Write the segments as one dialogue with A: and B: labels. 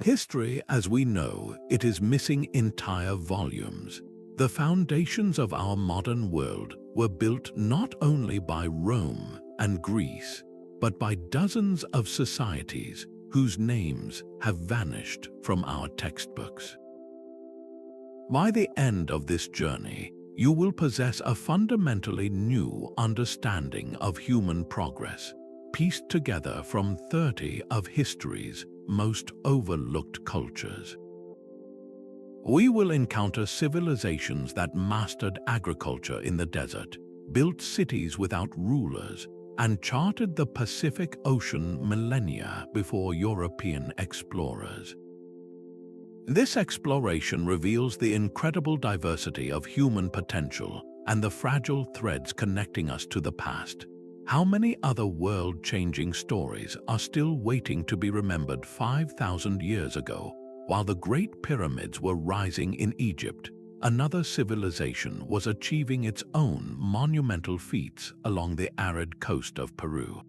A: History, as we know, it is missing entire volumes. The foundations of our modern world were built not only by Rome and Greece, but by dozens of societies whose names have vanished from our textbooks. By the end of this journey, you will possess a fundamentally new understanding of human progress, pieced together from 30 of history's most overlooked cultures. We will encounter civilizations that mastered agriculture in the desert, built cities without rulers, and charted the Pacific Ocean millennia before European explorers. This exploration reveals the incredible diversity of human potential and the fragile threads connecting us to the past. How many other world-changing stories are still waiting to be remembered 5,000 years ago? While the Great Pyramids were rising in Egypt, another civilization was achieving its own monumental feats along the arid coast of Peru.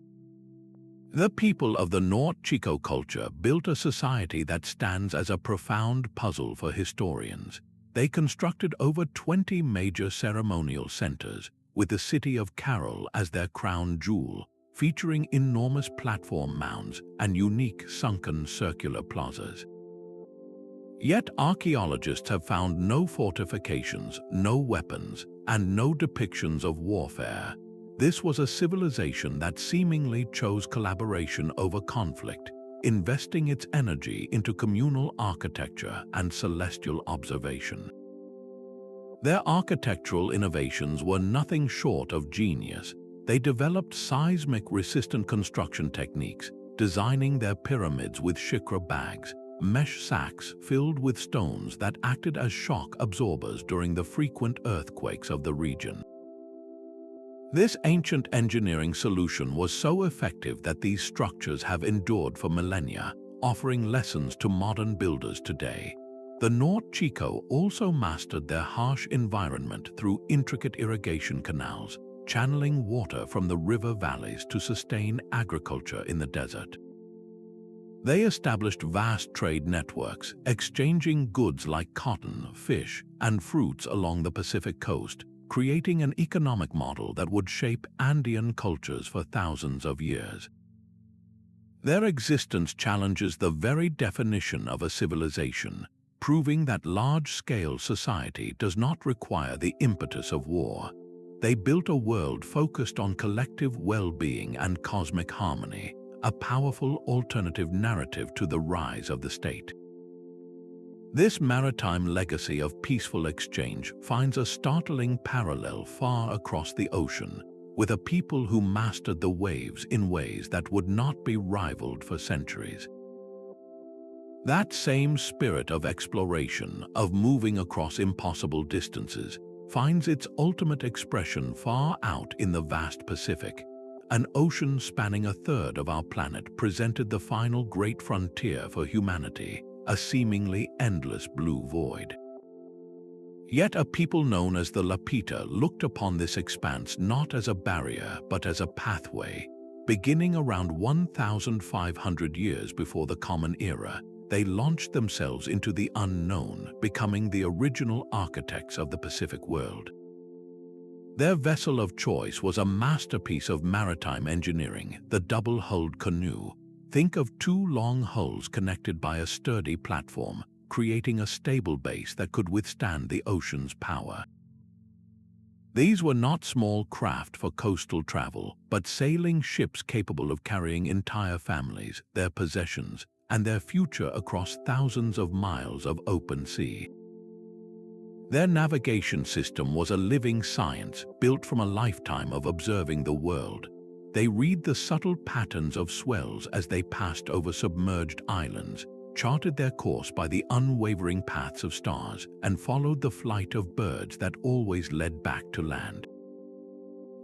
A: The people of the Norte Chico culture built a society that stands as a profound puzzle for historians. They constructed over 20 major ceremonial centers, with the city of Carol as their crown jewel, featuring enormous platform mounds and unique sunken circular plazas. Yet archaeologists have found no fortifications, no weapons, and no depictions of warfare. This was a civilization that seemingly chose collaboration over conflict, investing its energy into communal architecture and celestial observation. Their architectural innovations were nothing short of genius. They developed seismic-resistant construction techniques, designing their pyramids with shikra bags, mesh sacks filled with stones that acted as shock absorbers during the frequent earthquakes of the region. This ancient engineering solution was so effective that these structures have endured for millennia, offering lessons to modern builders today. The Norte Chico also mastered their harsh environment through intricate irrigation canals, channeling water from the river valleys to sustain agriculture in the desert. They established vast trade networks, exchanging goods like cotton, fish, and fruits along the Pacific coast, creating an economic model that would shape Andean cultures for thousands of years. Their existence challenges the very definition of a civilization, proving that large-scale society does not require the impetus of war. They built a world focused on collective well-being and cosmic harmony, a powerful alternative narrative to the rise of the state. This maritime legacy of peaceful exchange finds a startling parallel far across the ocean, with a people who mastered the waves in ways that would not be rivaled for centuries. That same spirit of exploration, of moving across impossible distances, finds its ultimate expression far out in the vast Pacific. An ocean spanning a third of our planet presented the final great frontier for humanity, a seemingly endless blue void. Yet a people known as the Lapita looked upon this expanse not as a barrier but as a pathway. Beginning around 1,500 years before the Common Era, they launched themselves into the unknown, becoming the original architects of the Pacific world. Their vessel of choice was a masterpiece of maritime engineering, the double-hulled canoe. Think of two long hulls connected by a sturdy platform, creating a stable base that could withstand the ocean's power. These were not small craft for coastal travel, but sailing ships capable of carrying entire families, their possessions, and their future across thousands of miles of open sea. Their navigation system was a living science built from a lifetime of observing the world. They read the subtle patterns of swells as they passed over submerged islands, charted their course by the unwavering paths of stars, and followed the flight of birds that always led back to land.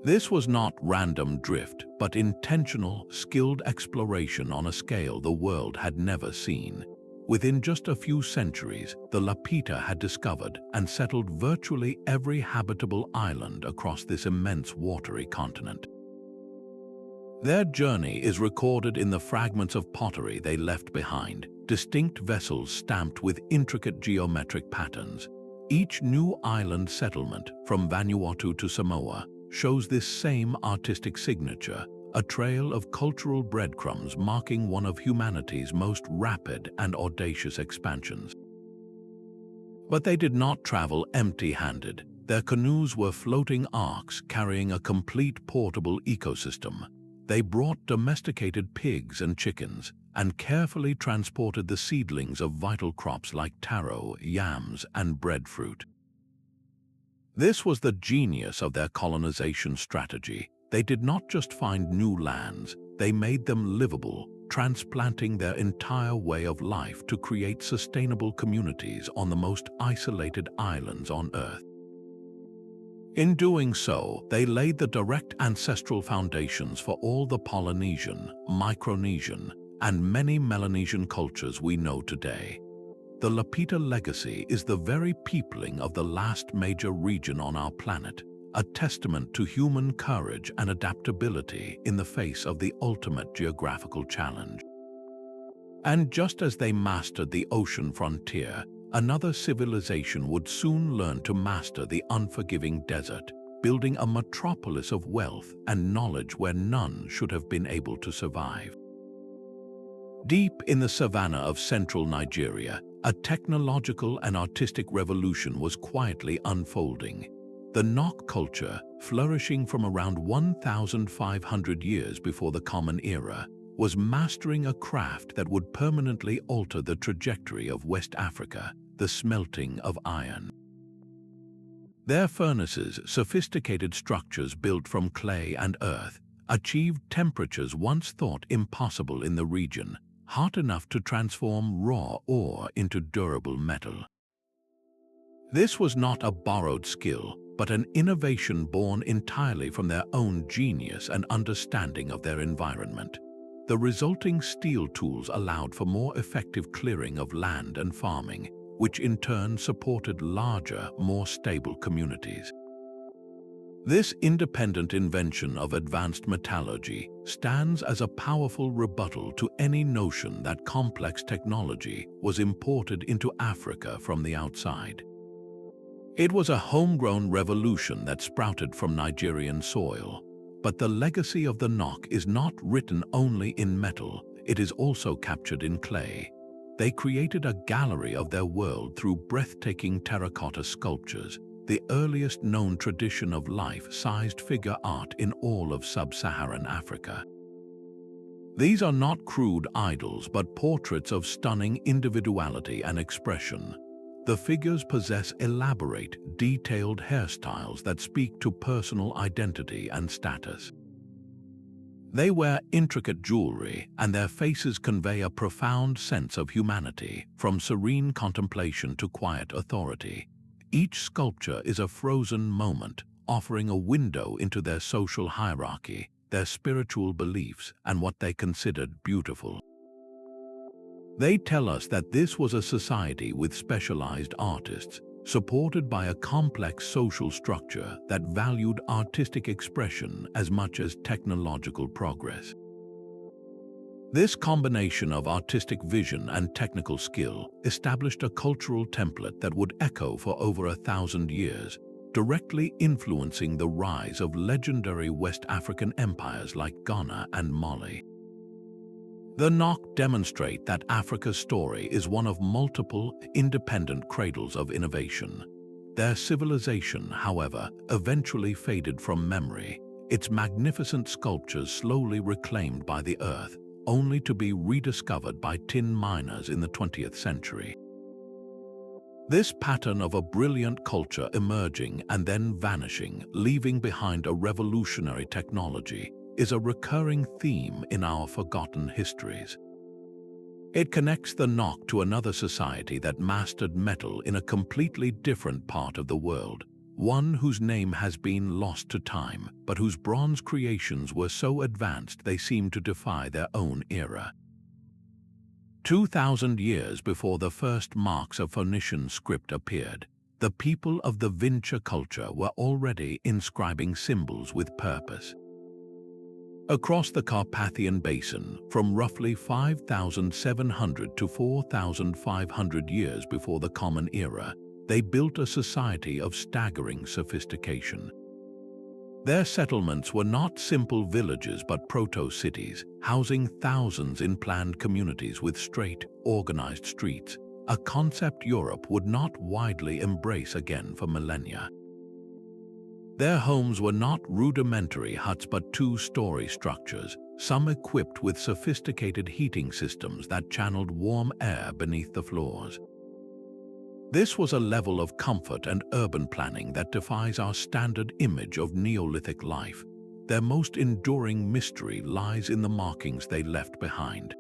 A: This was not random drift, but intentional, skilled exploration on a scale the world had never seen. Within just a few centuries, the Lapita had discovered and settled virtually every habitable island across this immense watery continent. Their journey is recorded in the fragments of pottery they left behind, distinct vessels stamped with intricate geometric patterns. Each new island settlement, from Vanuatu to Samoa, shows this same artistic signature, a trail of cultural breadcrumbs marking one of humanity's most rapid and audacious expansions. But they did not travel empty-handed. Their canoes were floating arks carrying a complete portable ecosystem. They brought domesticated pigs and chickens and carefully transported the seedlings of vital crops like taro, yams, and breadfruit. This was the genius of their colonization strategy. They did not just find new lands, they made them livable, transplanting their entire way of life to create sustainable communities on the most isolated islands on Earth. In doing so, they laid the direct ancestral foundations for all the Polynesian, Micronesian, and many Melanesian cultures we know today. The Lapita legacy is the very peopling of the last major region on our planet, a testament to human courage and adaptability in the face of the ultimate geographical challenge. And just as they mastered the ocean frontier, another civilization would soon learn to master the unforgiving desert, building a metropolis of wealth and knowledge where none should have been able to survive. Deep in the savannah of central Nigeria, a technological and artistic revolution was quietly unfolding. The Nok culture, flourishing from around 1,500 years before the Common Era, was mastering a craft that would permanently alter the trajectory of West Africa, the smelting of iron. Their furnaces, sophisticated structures built from clay and earth, achieved temperatures once thought impossible in the region, hot enough to transform raw ore into durable metal. This was not a borrowed skill, but an innovation born entirely from their own genius and understanding of their environment. The resulting steel tools allowed for more effective clearing of land and farming, which in turn supported larger, more stable communities. This independent invention of advanced metallurgy stands as a powerful rebuttal to any notion that complex technology was imported into Africa from the outside. It was a homegrown revolution that sprouted from Nigerian soil, but the legacy of the Nok is not written only in metal, it is also captured in clay. They created a gallery of their world through breathtaking terracotta sculptures, the earliest known tradition of life-sized figure art in all of sub-Saharan Africa. These are not crude idols, but portraits of stunning individuality and expression. The figures possess elaborate, detailed hairstyles that speak to personal identity and status. They wear intricate jewelry, and their faces convey a profound sense of humanity, from serene contemplation to quiet authority. Each sculpture is a frozen moment, offering a window into their social hierarchy, their spiritual beliefs, and what they considered beautiful. They tell us that this was a society with specialized artists, supported by a complex social structure that valued artistic expression as much as technological progress. This combination of artistic vision and technical skill established a cultural template that would echo for over 1,000 years, directly influencing the rise of legendary West African empires like Ghana and Mali. The Nok demonstrate that Africa's story is one of multiple, independent cradles of innovation. Their civilization, however, eventually faded from memory, its magnificent sculptures slowly reclaimed by the earth, only to be rediscovered by tin miners in the 20th century. This pattern of a brilliant culture emerging and then vanishing, leaving behind a revolutionary technology, is a recurring theme in our forgotten histories. It connects the Nok to another society that mastered metal in a completely different part of the world, one whose name has been lost to time, but whose bronze creations were so advanced they seem to defy their own era. 2,000 years before the first marks of Phoenician script appeared, the people of the Vinča culture were already inscribing symbols with purpose. Across the Carpathian Basin, from roughly 5,700 to 4,500 years before the Common Era, they built a society of staggering sophistication. Their settlements were not simple villages but proto-cities, housing thousands in planned communities with straight, organized streets, a concept Europe would not widely embrace again for millennia. Their homes were not rudimentary huts but two-story structures, some equipped with sophisticated heating systems that channeled warm air beneath the floors. This was a level of comfort and urban planning that defies our standard image of Neolithic life. Their most enduring mystery lies in the markings they left behind.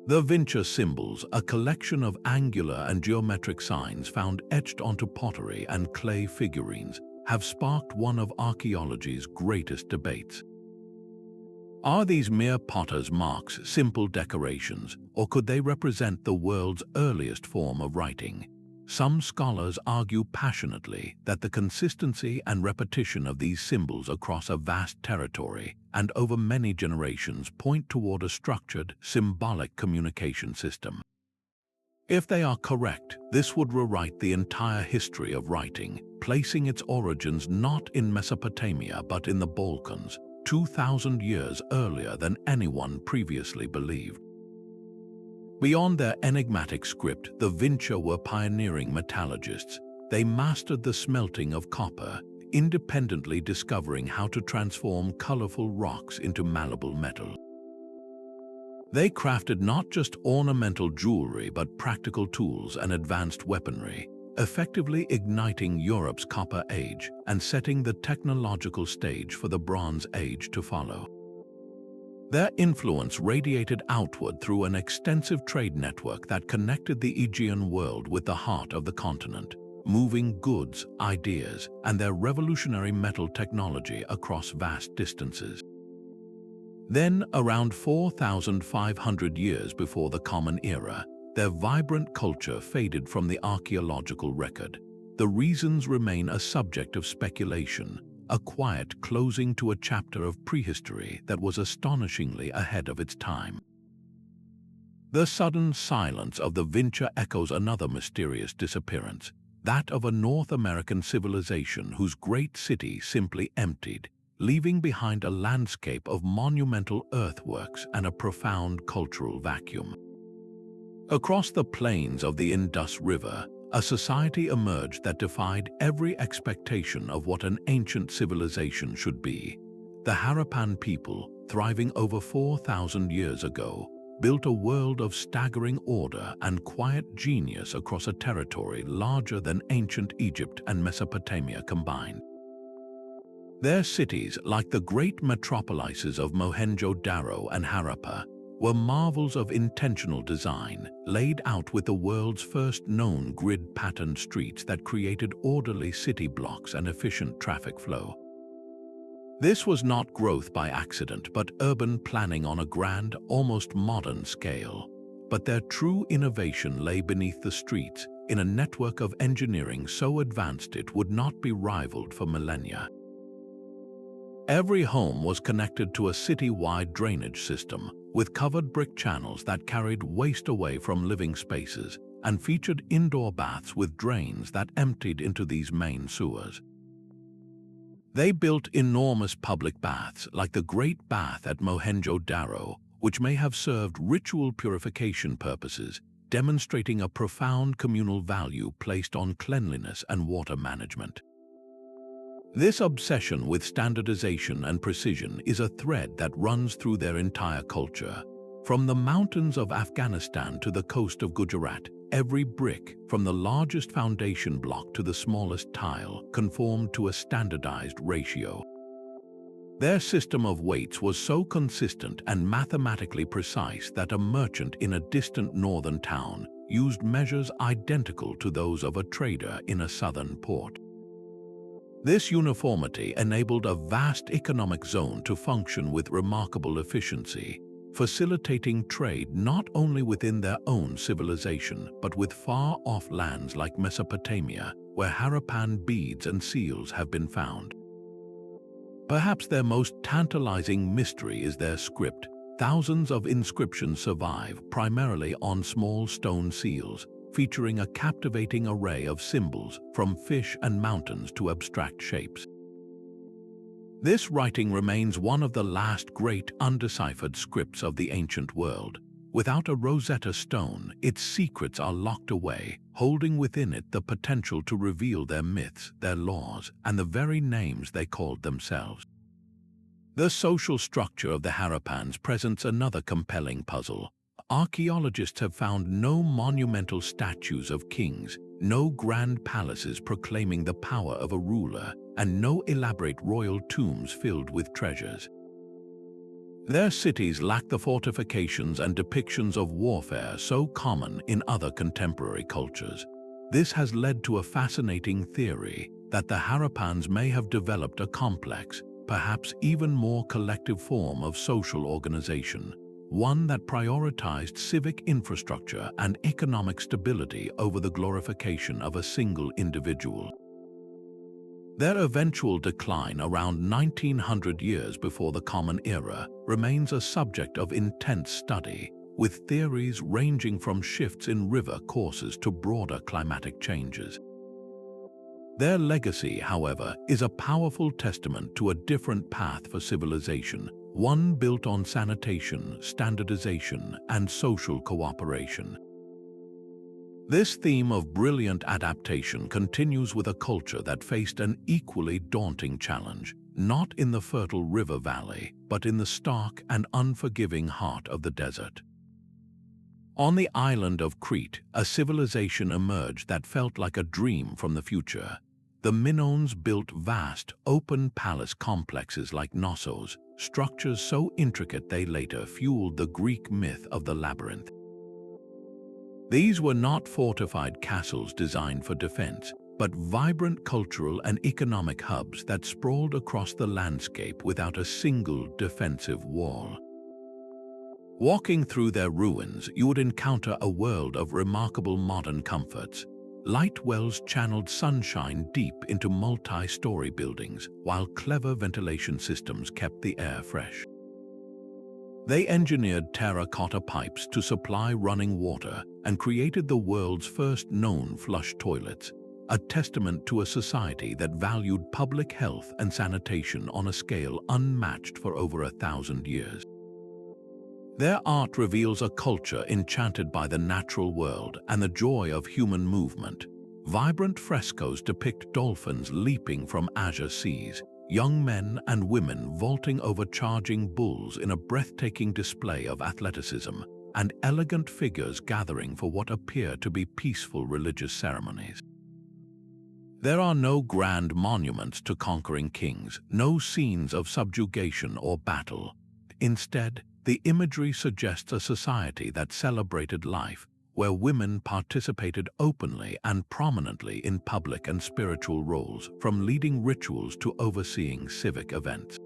A: The Vinča symbols, a collection of angular and geometric signs found etched onto pottery and clay figurines, have sparked one of archaeology's greatest debates. Are these mere potter's marks, simple decorations, or could they represent the world's earliest form of writing? Some scholars argue passionately that the consistency and repetition of these symbols across a vast territory and over many generations point toward a structured, symbolic communication system. If they are correct, this would rewrite the entire history of writing, placing its origins not in Mesopotamia but in the Balkans, 2,000 years earlier than anyone previously believed. Beyond their enigmatic script, the Vinča were pioneering metallurgists. They mastered the smelting of copper, independently discovering how to transform colorful rocks into malleable metal. They crafted not just ornamental jewelry but practical tools and advanced weaponry, effectively igniting Europe's Copper Age and setting the technological stage for the Bronze Age to follow. Their influence radiated outward through an extensive trade network that connected the Aegean world with the heart of the continent, moving goods, ideas, and their revolutionary metal technology across vast distances. Then, around 4,500 years before the Common Era, their vibrant culture faded from the archaeological record. The reasons remain a subject of speculation, a quiet closing to a chapter of prehistory that was astonishingly ahead of its time. The sudden silence of the Vinča echoes another mysterious disappearance, that of a North American civilization whose great city simply emptied, leaving behind a landscape of monumental earthworks and a profound cultural vacuum. Across the plains of the Indus River, a society emerged that defied every expectation of what an ancient civilization should be. The Harappan people, thriving over 4,000 years ago, built a world of staggering order and quiet genius across a territory larger than ancient Egypt and Mesopotamia combined. Their cities, like the great metropolises of Mohenjo-Daro and Harappa, were marvels of intentional design, laid out with the world's first known grid-patterned streets that created orderly city blocks and efficient traffic flow. This was not growth by accident, but urban planning on a grand, almost modern scale. But their true innovation lay beneath the streets, in a network of engineering so advanced it would not be rivaled for millennia. Every home was connected to a city-wide drainage system, with covered brick channels that carried waste away from living spaces and featured indoor baths with drains that emptied into these main sewers. They built enormous public baths like the Great Bath at Mohenjo-Daro, which may have served ritual purification purposes, demonstrating a profound communal value placed on cleanliness and water management. This obsession with standardization and precision is a thread that runs through their entire culture. From the mountains of Afghanistan to the coast of Gujarat, every brick, from the largest foundation block to the smallest tile, conformed to a standardized ratio. Their system of weights was so consistent and mathematically precise that a merchant in a distant northern town used measures identical to those of a trader in a southern port. This uniformity enabled a vast economic zone to function with remarkable efficiency, facilitating trade not only within their own civilization but with far-off lands like Mesopotamia, where Harappan beads and seals have been found. Perhaps their most tantalizing mystery is their script. Thousands of inscriptions survive, primarily on small stone seals, featuring a captivating array of symbols, from fish and mountains to abstract shapes. This writing remains one of the last great undeciphered scripts of the ancient world. Without a Rosetta Stone, its secrets are locked away, holding within it the potential to reveal their myths, their laws, and the very names they called themselves. The social structure of the Harappans presents another compelling puzzle. Archaeologists have found no monumental statues of kings, no grand palaces proclaiming the power of a ruler, and no elaborate royal tombs filled with treasures. Their cities lack the fortifications and depictions of warfare so common in other contemporary cultures. This has led to a fascinating theory that the Harappans may have developed a complex, perhaps even more collective form of social organization, one that prioritized civic infrastructure and economic stability over the glorification of a single individual. Their eventual decline around 1900 years before the Common Era remains a subject of intense study, with theories ranging from shifts in river courses to broader climatic changes. Their legacy, however, is a powerful testament to a different path for civilization, one built on sanitation, standardization, and social cooperation. This theme of brilliant adaptation continues with a culture that faced an equally daunting challenge, not in the fertile river valley, but in the stark and unforgiving heart of the desert. On the island of Crete, a civilization emerged that felt like a dream from the future. The Minoans built vast, open palace complexes like Knossos, structures so intricate they later fueled the Greek myth of the labyrinth. These were not fortified castles designed for defense, but vibrant cultural and economic hubs that sprawled across the landscape without a single defensive wall. Walking through their ruins, you would encounter a world of remarkable modern comforts. Light wells channeled sunshine deep into multi-story buildings, while clever ventilation systems kept the air fresh. They engineered terracotta pipes to supply running water and created the world's first known flush toilets, a testament to a society that valued public health and sanitation on a scale unmatched for over 1,000 years. Their art reveals a culture enchanted by the natural world and the joy of human movement. Vibrant frescoes depict dolphins leaping from azure seas, young men and women vaulting over charging bulls in a breathtaking display of athleticism, and elegant figures gathering for what appear to be peaceful religious ceremonies. There are no grand monuments to conquering kings, no scenes of subjugation or battle. Instead, the imagery suggests a society that celebrated life, where women participated openly and prominently in public and spiritual roles, from leading rituals to overseeing civic events.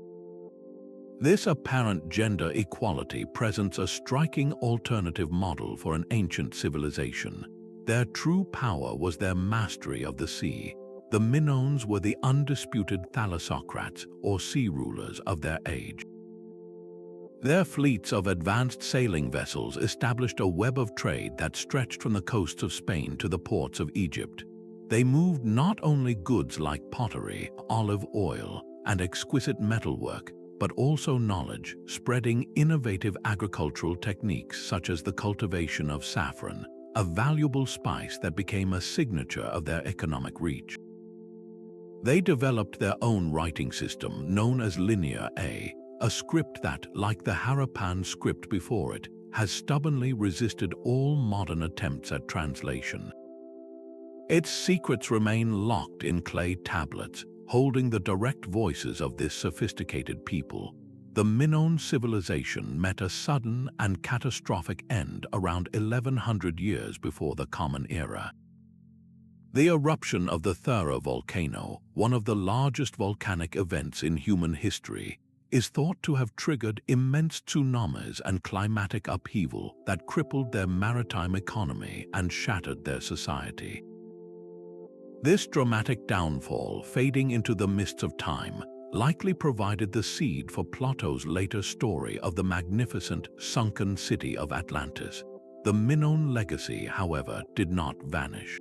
A: This apparent gender equality presents a striking alternative model for an ancient civilization. Their true power was their mastery of the sea. The Minoans were the undisputed thalassocrats, or sea rulers, of their age. Their fleets of advanced sailing vessels established a web of trade that stretched from the coasts of Spain to the ports of Egypt. They moved not only goods like pottery, olive oil, and exquisite metalwork, but also knowledge, spreading innovative agricultural techniques such as the cultivation of saffron, a valuable spice that became a signature of their economic reach. They developed their own writing system known as Linear A, a script that, like the Harappan script before it, has stubbornly resisted all modern attempts at translation. Its secrets remain locked in clay tablets, holding the direct voices of this sophisticated people. The Minoan civilization met a sudden and catastrophic end around 1100 years before the Common Era. The eruption of the Thera volcano, one of the largest volcanic events in human history, is thought to have triggered immense tsunamis and climatic upheaval that crippled their maritime economy and shattered their society. This dramatic downfall, fading into the mists of time, likely provided the seed for Plato's later story of the magnificent sunken city of Atlantis. The Minoan legacy, however, did not vanish.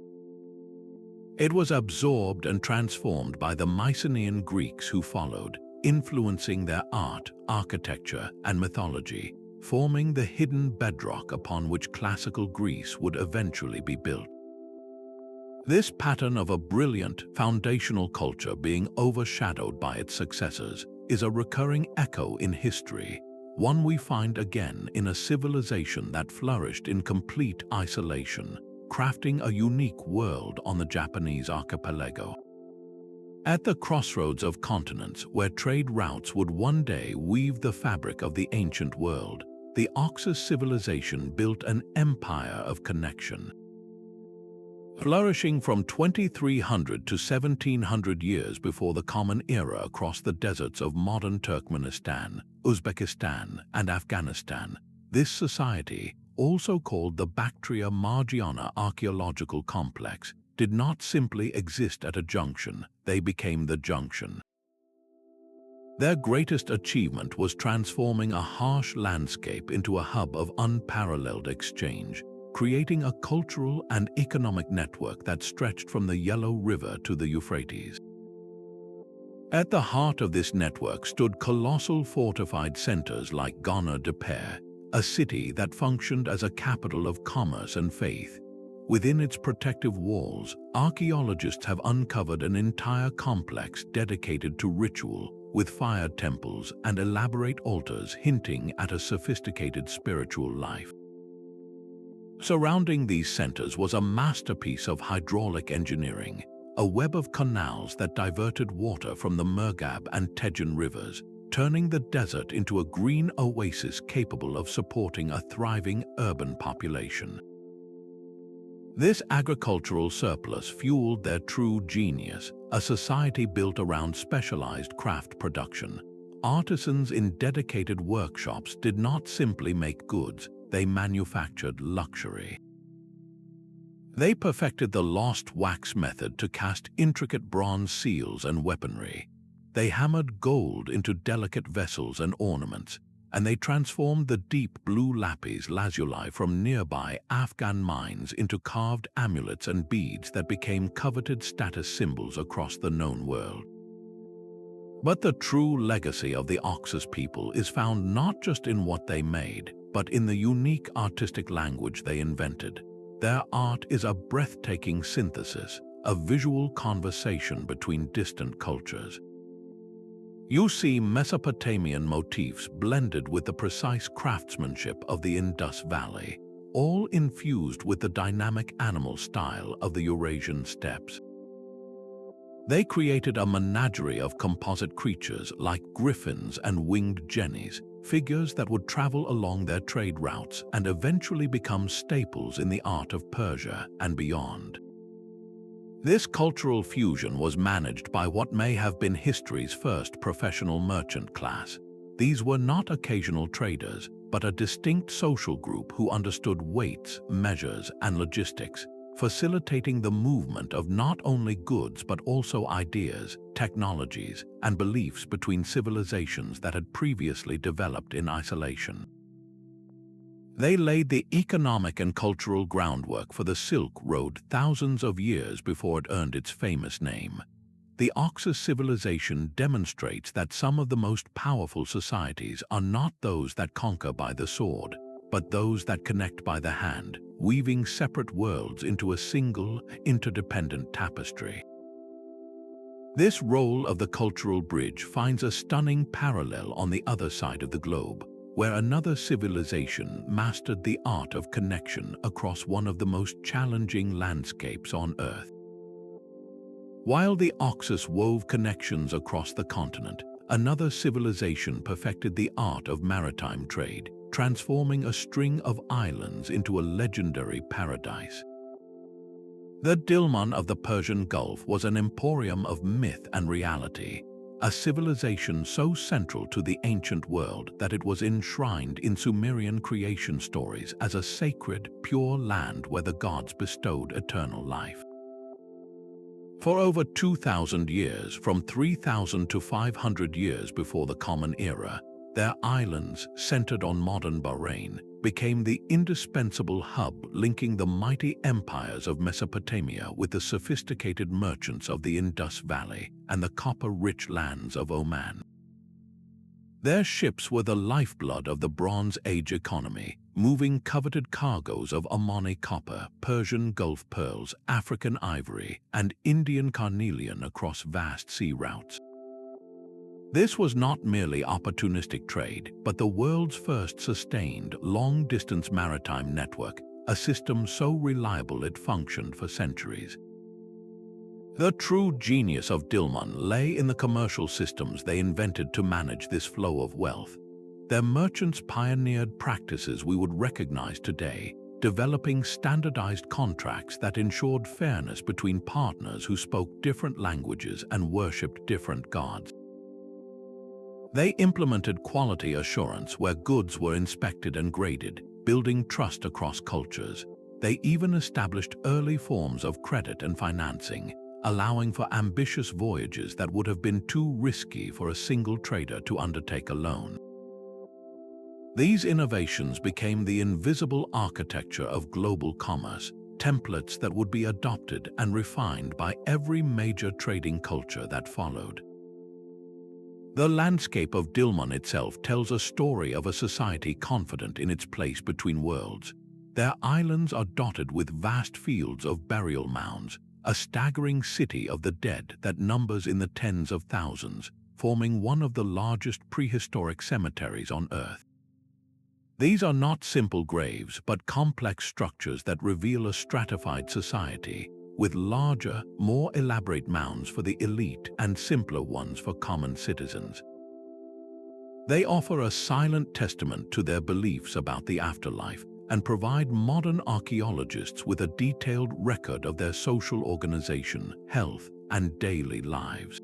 A: It was absorbed and transformed by the Mycenaean Greeks who followed, influencing their art, architecture, and mythology, forming the hidden bedrock upon which classical Greece would eventually be built. This pattern of a brilliant, foundational culture being overshadowed by its successors is a recurring echo in history, one we find again in a civilization that flourished in complete isolation, crafting a unique world on the Japanese archipelago. At the crossroads of continents where trade routes would one day weave the fabric of the ancient world, the Oxus Civilization built an empire of connection. Flourishing from 2300 to 1700 years before the Common Era across the deserts of modern Turkmenistan, Uzbekistan, and Afghanistan, this society, also called the Bactria Margiana archaeological complex, did not simply exist at a junction, they became the junction. Their greatest achievement was transforming a harsh landscape into a hub of unparalleled exchange, creating a cultural and economic network that stretched from the Yellow River to the Euphrates. At the heart of this network stood colossal fortified centers like Ghana de Pere, a city that functioned as a capital of commerce and faith. Within its protective walls, archaeologists have uncovered an entire complex dedicated to ritual, with fire temples and elaborate altars hinting at a sophisticated spiritual life. Surrounding these centers was a masterpiece of hydraulic engineering, a web of canals that diverted water from the Murghab and Tejon rivers, turning the desert into a green oasis capable of supporting a thriving urban population. This agricultural surplus fueled their true genius, a society built around specialized craft production. Artisans in dedicated workshops did not simply make goods, they manufactured luxury. They perfected the lost wax method to cast intricate bronze seals and weaponry. They hammered gold into delicate vessels and ornaments, and they transformed the deep blue lapis lazuli from nearby Afghan mines into carved amulets and beads that became coveted status symbols across the known world. But the true legacy of the Oxus people is found not just in what they made, but in the unique artistic language they invented. Their art is a breathtaking synthesis, a visual conversation between distant cultures. You see Mesopotamian motifs blended with the precise craftsmanship of the Indus Valley, all infused with the dynamic animal style of the Eurasian steppes. They created a menagerie of composite creatures like griffins and winged jennies, figures that would travel along their trade routes and eventually become staples in the art of Persia and beyond. This cultural fusion was managed by what may have been history's first professional merchant class. These were not occasional traders, but a distinct social group who understood weights, measures, and logistics, facilitating the movement of not only goods but also ideas, technologies, and beliefs between civilizations that had previously developed in isolation. They laid the economic and cultural groundwork for the Silk Road thousands of years before it earned its famous name. The Oxus Civilization demonstrates that some of the most powerful societies are not those that conquer by the sword, but those that connect by the hand, weaving separate worlds into a single, interdependent tapestry. This role of the cultural bridge finds a stunning parallel on the other side of the globe, where another civilization mastered the art of connection across one of the most challenging landscapes on Earth. While the Oxus wove connections across the continent, another civilization perfected the art of maritime trade, transforming a string of islands into a legendary paradise. The Dilmun of the Persian Gulf was an emporium of myth and reality, a civilization so central to the ancient world that it was enshrined in Sumerian creation stories as a sacred, pure land where the gods bestowed eternal life. For over 2,000 years, from 3,000 to 500 years before the Common Era, their islands, centered on modern Bahrain, became the indispensable hub linking the mighty empires of Mesopotamia with the sophisticated merchants of the Indus Valley and the copper-rich lands of Oman. Their ships were the lifeblood of the Bronze Age economy, moving coveted cargoes of Omani copper, Persian Gulf pearls, African ivory, and Indian carnelian across vast sea routes. This was not merely opportunistic trade, but the world's first sustained, long-distance maritime network, a system so reliable it functioned for centuries. The true genius of Dilmun lay in the commercial systems they invented to manage this flow of wealth. Their merchants pioneered practices we would recognize today, developing standardized contracts that ensured fairness between partners who spoke different languages and worshipped different gods. They implemented quality assurance where goods were inspected and graded, building trust across cultures. They even established early forms of credit and financing, allowing for ambitious voyages that would have been too risky for a single trader to undertake alone. These innovations became the invisible architecture of global commerce, templates that would be adopted and refined by every major trading culture that followed. The landscape of Dilmun itself tells a story of a society confident in its place between worlds. Their islands are dotted with vast fields of burial mounds, a staggering city of the dead that numbers in the tens of thousands, forming one of the largest prehistoric cemeteries on Earth. These are not simple graves, but complex structures that reveal a stratified society, with larger, more elaborate mounds for the elite and simpler ones for common citizens. They offer a silent testament to their beliefs about the afterlife and provide modern archaeologists with a detailed record of their social organization, health, and daily lives.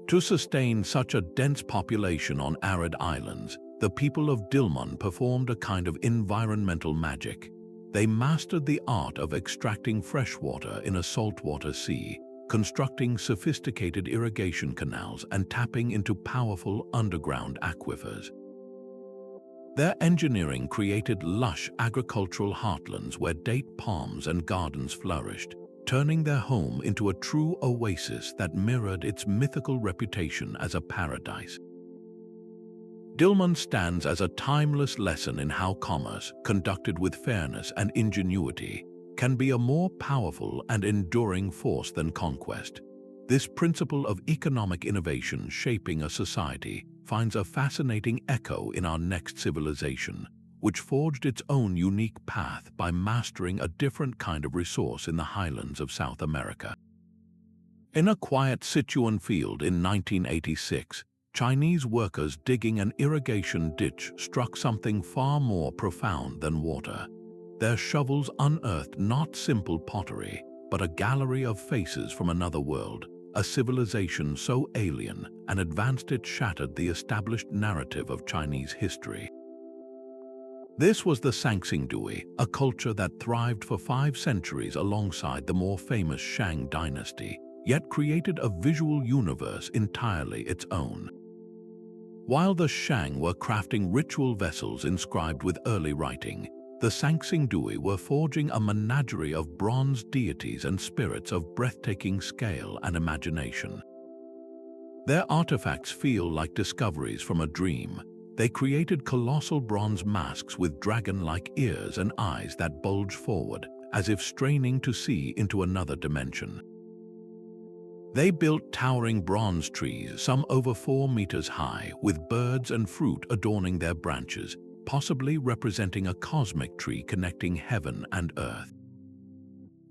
A: To sustain such a dense population on arid islands, the people of Dilmun performed a kind of environmental magic. They mastered the art of extracting fresh water in a saltwater sea, constructing sophisticated irrigation canals and tapping into powerful underground aquifers. Their engineering created lush agricultural heartlands where date palms and gardens flourished, turning their home into a true oasis that mirrored its mythical reputation as a paradise. Dilmun stands as a timeless lesson in how commerce, conducted with fairness and ingenuity, can be a more powerful and enduring force than conquest. This principle of economic innovation shaping a society finds a fascinating echo in our next civilization, which forged its own unique path by mastering a different kind of resource in the highlands of South America. In a quiet Sichuan field in 1986, Chinese workers digging an irrigation ditch struck something far more profound than water. Their shovels unearthed not simple pottery, but a gallery of faces from another world, a civilization so alien and advanced it shattered the established narrative of Chinese history. This was the Sanxingdui, a culture that thrived for 5 centuries alongside the more famous Shang dynasty, yet created a visual universe entirely its own. While the Shang were crafting ritual vessels inscribed with early writing, the Sanxingdui were forging a menagerie of bronze deities and spirits of breathtaking scale and imagination. Their artifacts feel like discoveries from a dream. They created colossal bronze masks with dragon-like ears and eyes that bulge forward, as if straining to see into another dimension. They built towering bronze trees, some over 4 meters high, with birds and fruit adorning their branches, possibly representing a cosmic tree connecting heaven and earth.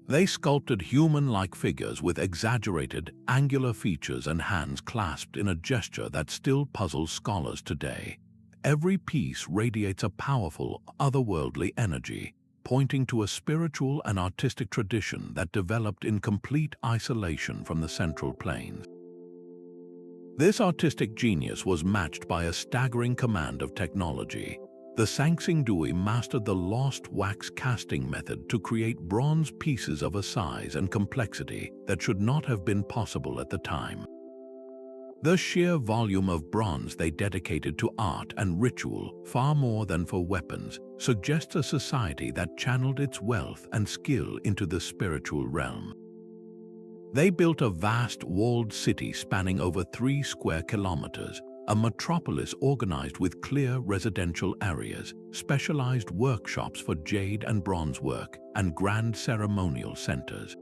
A: They sculpted human-like figures with exaggerated, angular features and hands clasped in a gesture that still puzzles scholars today. Every piece radiates a powerful, otherworldly energy, pointing to a spiritual and artistic tradition that developed in complete isolation from the Central Plains. This artistic genius was matched by a staggering command of technology. The Sanxingdui mastered the lost wax casting method to create bronze pieces of a size and complexity that should not have been possible at the time. The sheer volume of bronze they dedicated to art and ritual, far more than for weapons, suggests a society that channeled its wealth and skill into the spiritual realm. They built a vast walled city spanning over 3 square kilometers, a metropolis organized with clear residential areas, specialized workshops for jade and bronze work, and grand ceremonial centers.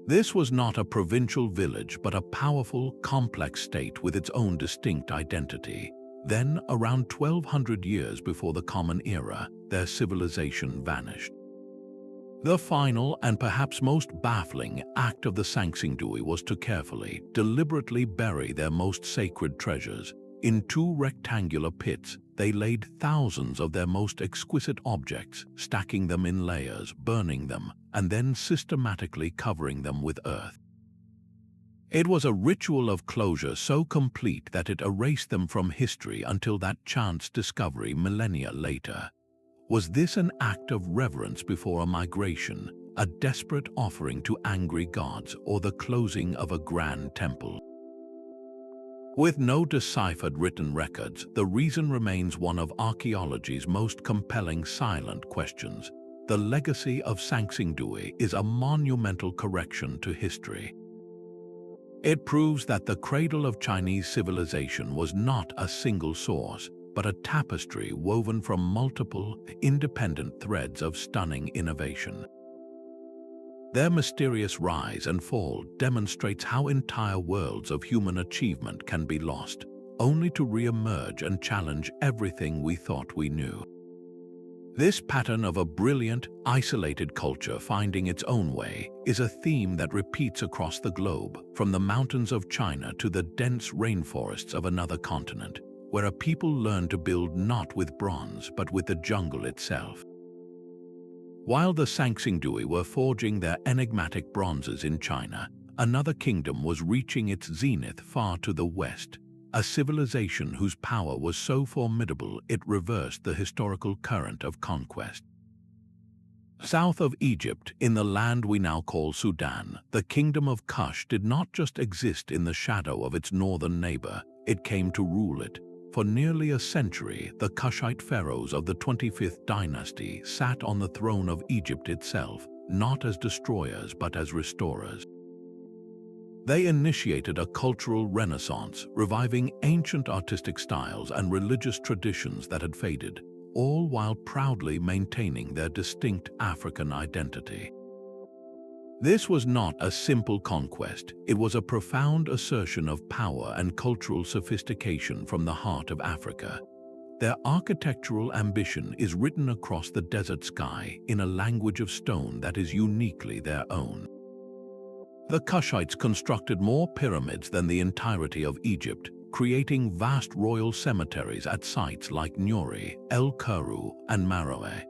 A: This was not a provincial village but a powerful, complex state with its own distinct identity. Then, around 1200 years before the Common Era, their civilization vanished. The final and perhaps most baffling act of the Sanxingdui was to carefully, deliberately bury their most sacred treasures. In 2 rectangular pits, they laid thousands of their most exquisite objects, stacking them in layers, burning them, and then systematically covering them with earth. It was a ritual of closure so complete that it erased them from history until that chance discovery millennia later. Was this an act of reverence before a migration, a desperate offering to angry gods, or the closing of a grand temple? With no deciphered written records, the reason remains one of archaeology's most compelling silent questions. The legacy of Sanxingdui is a monumental correction to history. It proves that the cradle of Chinese civilization was not a single source, but a tapestry woven from multiple, independent threads of stunning innovation. Their mysterious rise and fall demonstrates how entire worlds of human achievement can be lost, only to re-emerge and challenge everything we thought we knew. This pattern of a brilliant, isolated culture finding its own way is a theme that repeats across the globe, from the mountains of China to the dense rainforests of another continent, where a people learn to build not with bronze but with the jungle itself. While the Sanxingdui were forging their enigmatic bronzes in China, another kingdom was reaching its zenith far to the west, a civilization whose power was so formidable it reversed the historical current of conquest. South of Egypt, in the land we now call Sudan, the Kingdom of Kush did not just exist in the shadow of its northern neighbor, it came to rule it. For nearly a century, the Kushite pharaohs of the 25th dynasty sat on the throne of Egypt itself, not as destroyers but as restorers. They initiated a cultural renaissance, reviving ancient artistic styles and religious traditions that had faded, all while proudly maintaining their distinct African identity. This was not a simple conquest, it was a profound assertion of power and cultural sophistication from the heart of Africa. Their architectural ambition is written across the desert sky in a language of stone that is uniquely their own. The Kushites constructed more pyramids than the entirety of Egypt, creating vast royal cemeteries at sites like Nuri, El Kuru, and Meroe.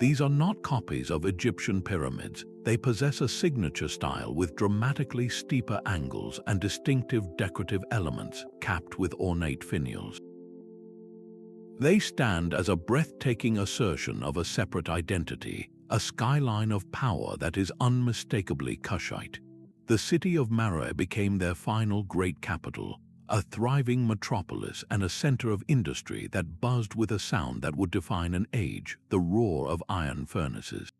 A: These are not copies of Egyptian pyramids. They possess a signature style with dramatically steeper angles and distinctive decorative elements capped with ornate finials. They stand as a breathtaking assertion of a separate identity, a skyline of power that is unmistakably Kushite. The city of Meroe became their final great capital, a thriving metropolis and a center of industry that buzzed with a sound that would define an age, the roar of iron furnaces.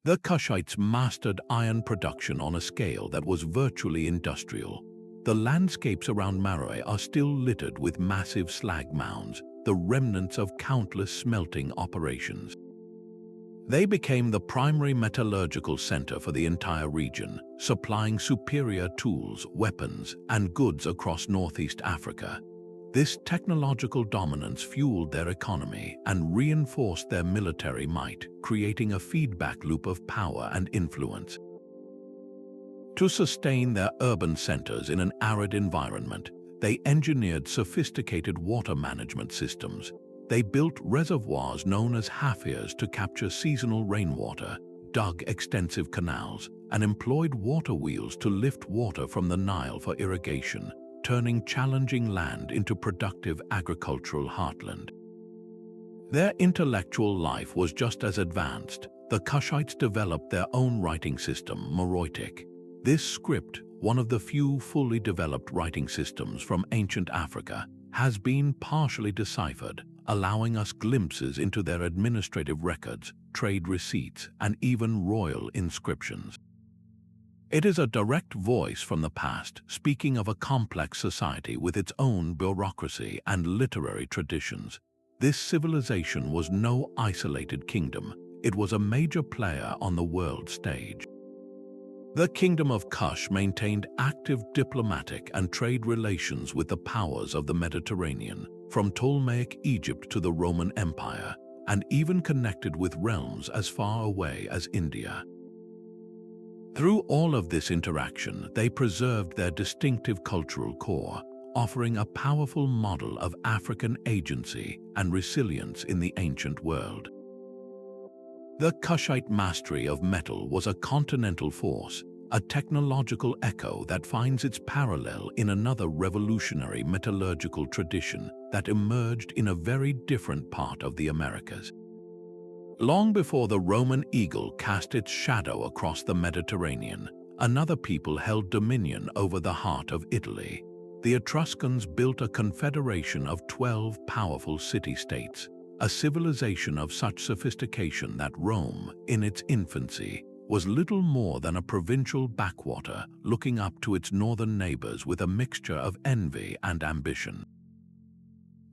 A: The Kushites mastered iron production on a scale that was virtually industrial. The landscapes around Meroe are still littered with massive slag mounds, the remnants of countless smelting operations. They became the primary metallurgical center for the entire region, supplying superior tools, weapons, and goods across Northeast Africa. This technological dominance fueled their economy and reinforced their military might, creating a feedback loop of power and influence. To sustain their urban centers in an arid environment, they engineered sophisticated water management systems. They built reservoirs known as hafirs to capture seasonal rainwater, dug extensive canals, and employed water wheels to lift water from the Nile for irrigation, turning challenging land into productive agricultural heartland. Their intellectual life was just as advanced. The Kushites developed their own writing system, Meroitic. This script, one of the few fully developed writing systems from ancient Africa, has been partially deciphered, allowing us glimpses into their administrative records, trade receipts, and even royal inscriptions. It is a direct voice from the past, speaking of a complex society with its own bureaucracy and literary traditions. This civilization was no isolated kingdom. It was a major player on the world stage. The Kingdom of Kush maintained active diplomatic and trade relations with the powers of the Mediterranean, from Ptolemaic Egypt to the Roman Empire, and even connected with realms as far away as India. Through all of this interaction, they preserved their distinctive cultural core, offering a powerful model of African agency and resilience in the ancient world. The Kushite mastery of metal was a continental force, a technological echo that finds its parallel in another revolutionary metallurgical tradition that emerged in a very different part of the Americas. Long before the Roman eagle cast its shadow across the Mediterranean, another people held dominion over the heart of Italy. The Etruscans built a confederation of 12 powerful city-states, a civilization of such sophistication that Rome, in its infancy, was little more than a provincial backwater looking up to its northern neighbors with a mixture of envy and ambition.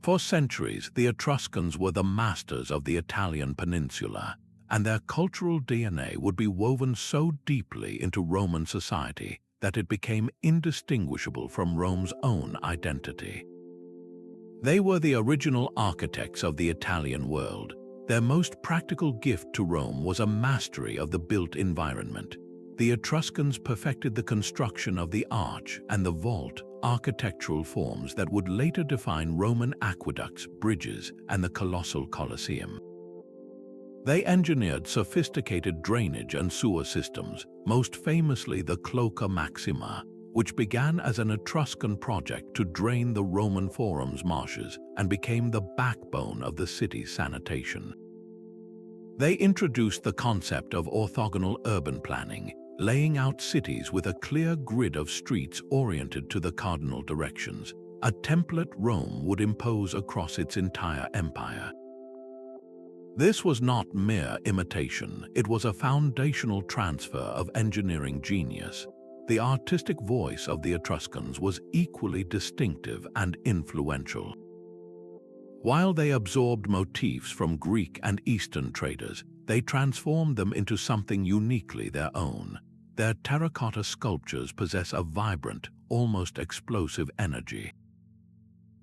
A: For centuries, the Etruscans were the masters of the Italian peninsula, and their cultural DNA would be woven so deeply into Roman society that it became indistinguishable from Rome's own identity. They were the original architects of the Italian world. Their most practical gift to Rome was a mastery of the built environment. The Etruscans perfected the construction of the arch and the vault, architectural forms that would later define Roman aqueducts, bridges, and the colossal Colosseum. They engineered sophisticated drainage and sewer systems, most famously the Cloaca Maxima, which began as an Etruscan project to drain the Roman Forum's marshes and became the backbone of the city's sanitation. They introduced the concept of orthogonal urban planning, laying out cities with a clear grid of streets oriented to the cardinal directions, a template Rome would impose across its entire empire. This was not mere imitation, it was a foundational transfer of engineering genius. The artistic voice of the Etruscans was equally distinctive and influential. While they absorbed motifs from Greek and Eastern traders, they transformed them into something uniquely their own. Their terracotta sculptures possess a vibrant, almost explosive energy.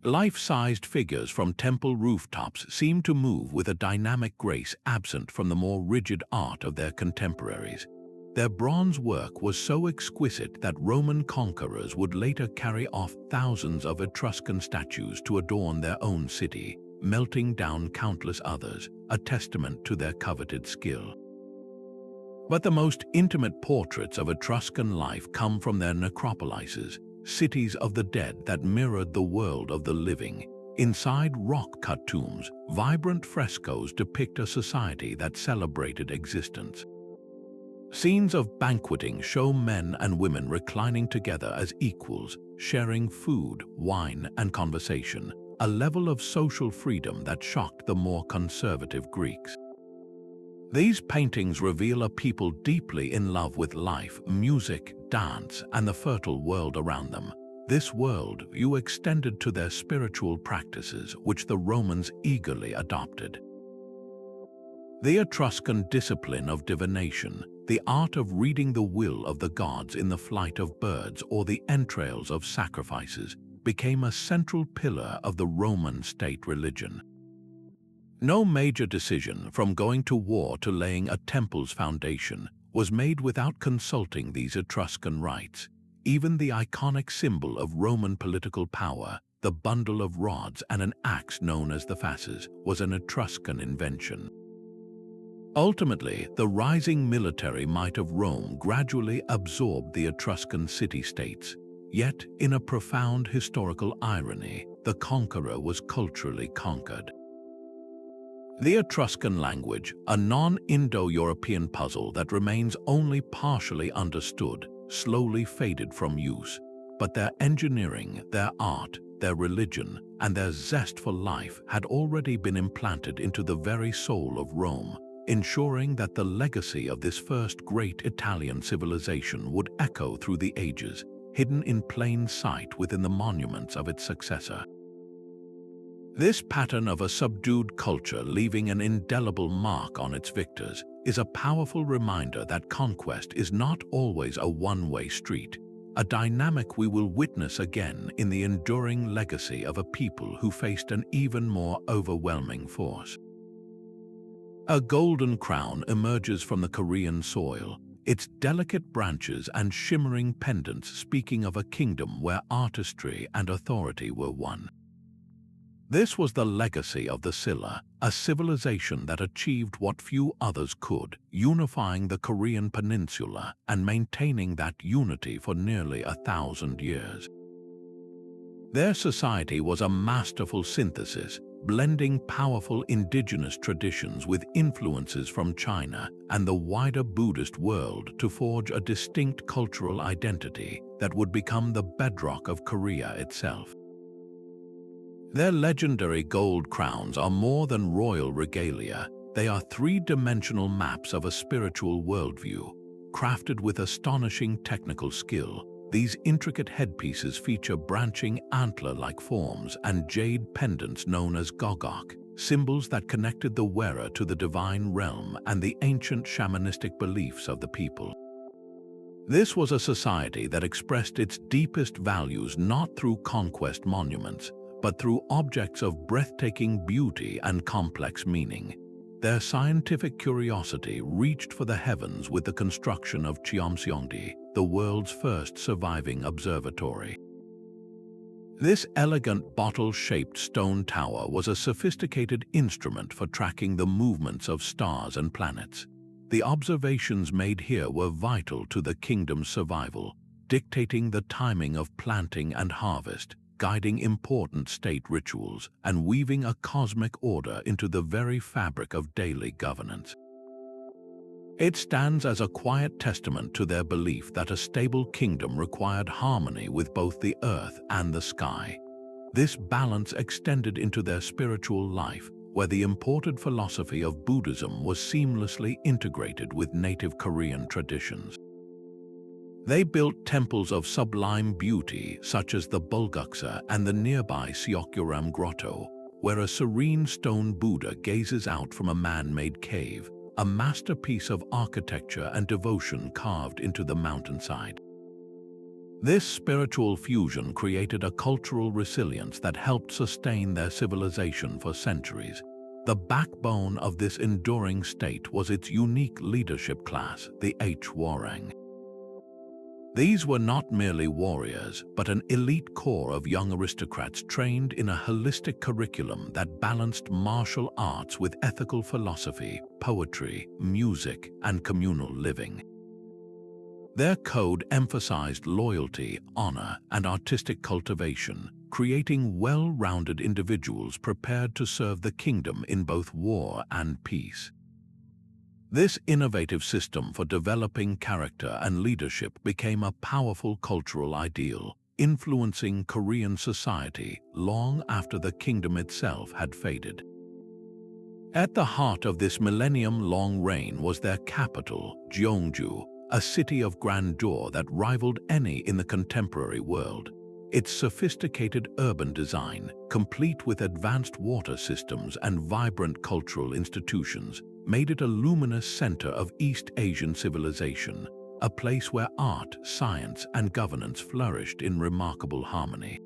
A: Life-sized figures from temple rooftops seem to move with a dynamic grace absent from the more rigid art of their contemporaries. Their bronze work was so exquisite that Roman conquerors would later carry off thousands of Etruscan statues to adorn their own city, melting down countless others, a testament to their coveted skill. But the most intimate portraits of Etruscan life come from their necropolises, cities of the dead that mirrored the world of the living. Inside rock-cut tombs, vibrant frescoes depict a society that celebrated existence. Scenes of banqueting show men and women reclining together as equals, sharing food, wine, and conversation, a level of social freedom that shocked the more conservative Greeks. These paintings reveal a people deeply in love with life, music, dance, and the fertile world around them. This worldview extended to their spiritual practices, which the Romans eagerly adopted. The Etruscan discipline of divination, the art of reading the will of the gods in the flight of birds or the entrails of sacrifices, became a central pillar of the Roman state religion. No major decision, from going to war to laying a temple's foundation, was made without consulting these Etruscan rites. Even the iconic symbol of Roman political power, the bundle of rods and an axe known as the fasces, was an Etruscan invention. Ultimately, the rising military might of Rome gradually absorbed the Etruscan city-states. Yet, in a profound historical irony, the conqueror was culturally conquered. The Etruscan language, a non-Indo-European puzzle that remains only partially understood, slowly faded from use. But their engineering, their art, their religion, and their zest for life had already been implanted into the very soul of Rome, ensuring that the legacy of this first great Italian civilization would echo through the ages, hidden in plain sight within the monuments of its successor. This pattern of a subdued culture leaving an indelible mark on its victors is a powerful reminder that conquest is not always a one-way street, a dynamic we will witness again in the enduring legacy of a people who faced an even more overwhelming force. A golden crown emerges from the Korean soil, its delicate branches and shimmering pendants speaking of a kingdom where artistry and authority were one. This was the legacy of the Silla, a civilization that achieved what few others could, unifying the Korean peninsula and maintaining that unity for nearly 1,000 years. Their society was a masterful synthesis, blending powerful indigenous traditions with influences from China and the wider Buddhist world to forge a distinct cultural identity that would become the bedrock of Korea itself. Their legendary gold crowns are more than royal regalia. They are three-dimensional maps of a spiritual worldview. Crafted with astonishing technical skill, these intricate headpieces feature branching antler-like forms and jade pendants known as gogok, symbols that connected the wearer to the divine realm and the ancient shamanistic beliefs of the people. This was a society that expressed its deepest values not through conquest monuments, but through objects of breathtaking beauty and complex meaning. Their scientific curiosity reached for the heavens with the construction of Cheomseongdi, the world's first surviving observatory. This elegant bottle-shaped stone tower was a sophisticated instrument for tracking the movements of stars and planets. The observations made here were vital to the kingdom's survival, dictating the timing of planting and harvest, guiding important state rituals, and weaving a cosmic order into the very fabric of daily governance. It stands as a quiet testament to their belief that a stable kingdom required harmony with both the earth and the sky. This balance extended into their spiritual life, where the imported philosophy of Buddhism was seamlessly integrated with native Korean traditions. They built temples of sublime beauty such as the Bulguksa and the nearby Seokguram Grotto, where a serene stone Buddha gazes out from a man-made cave, a masterpiece of architecture and devotion carved into the mountainside. This spiritual fusion created a cultural resilience that helped sustain their civilization for centuries. The backbone of this enduring state was its unique leadership class, the Hwarang. These were not merely warriors, but an elite core of young aristocrats trained in a holistic curriculum that balanced martial arts with ethical philosophy, poetry, music, and communal living. Their code emphasized loyalty, honor, and artistic cultivation, creating well-rounded individuals prepared to serve the kingdom in both war and peace. This innovative system for developing character and leadership became a powerful cultural ideal, influencing Korean society long after the kingdom itself had faded. At the heart of this millennium-long reign was their capital, Gyeongju, a city of grandeur that rivaled any in the contemporary world. Its sophisticated urban design, complete with advanced water systems and vibrant cultural institutions, made it a luminous center of East Asian civilization, a place where art, science, and governance flourished in remarkable harmony.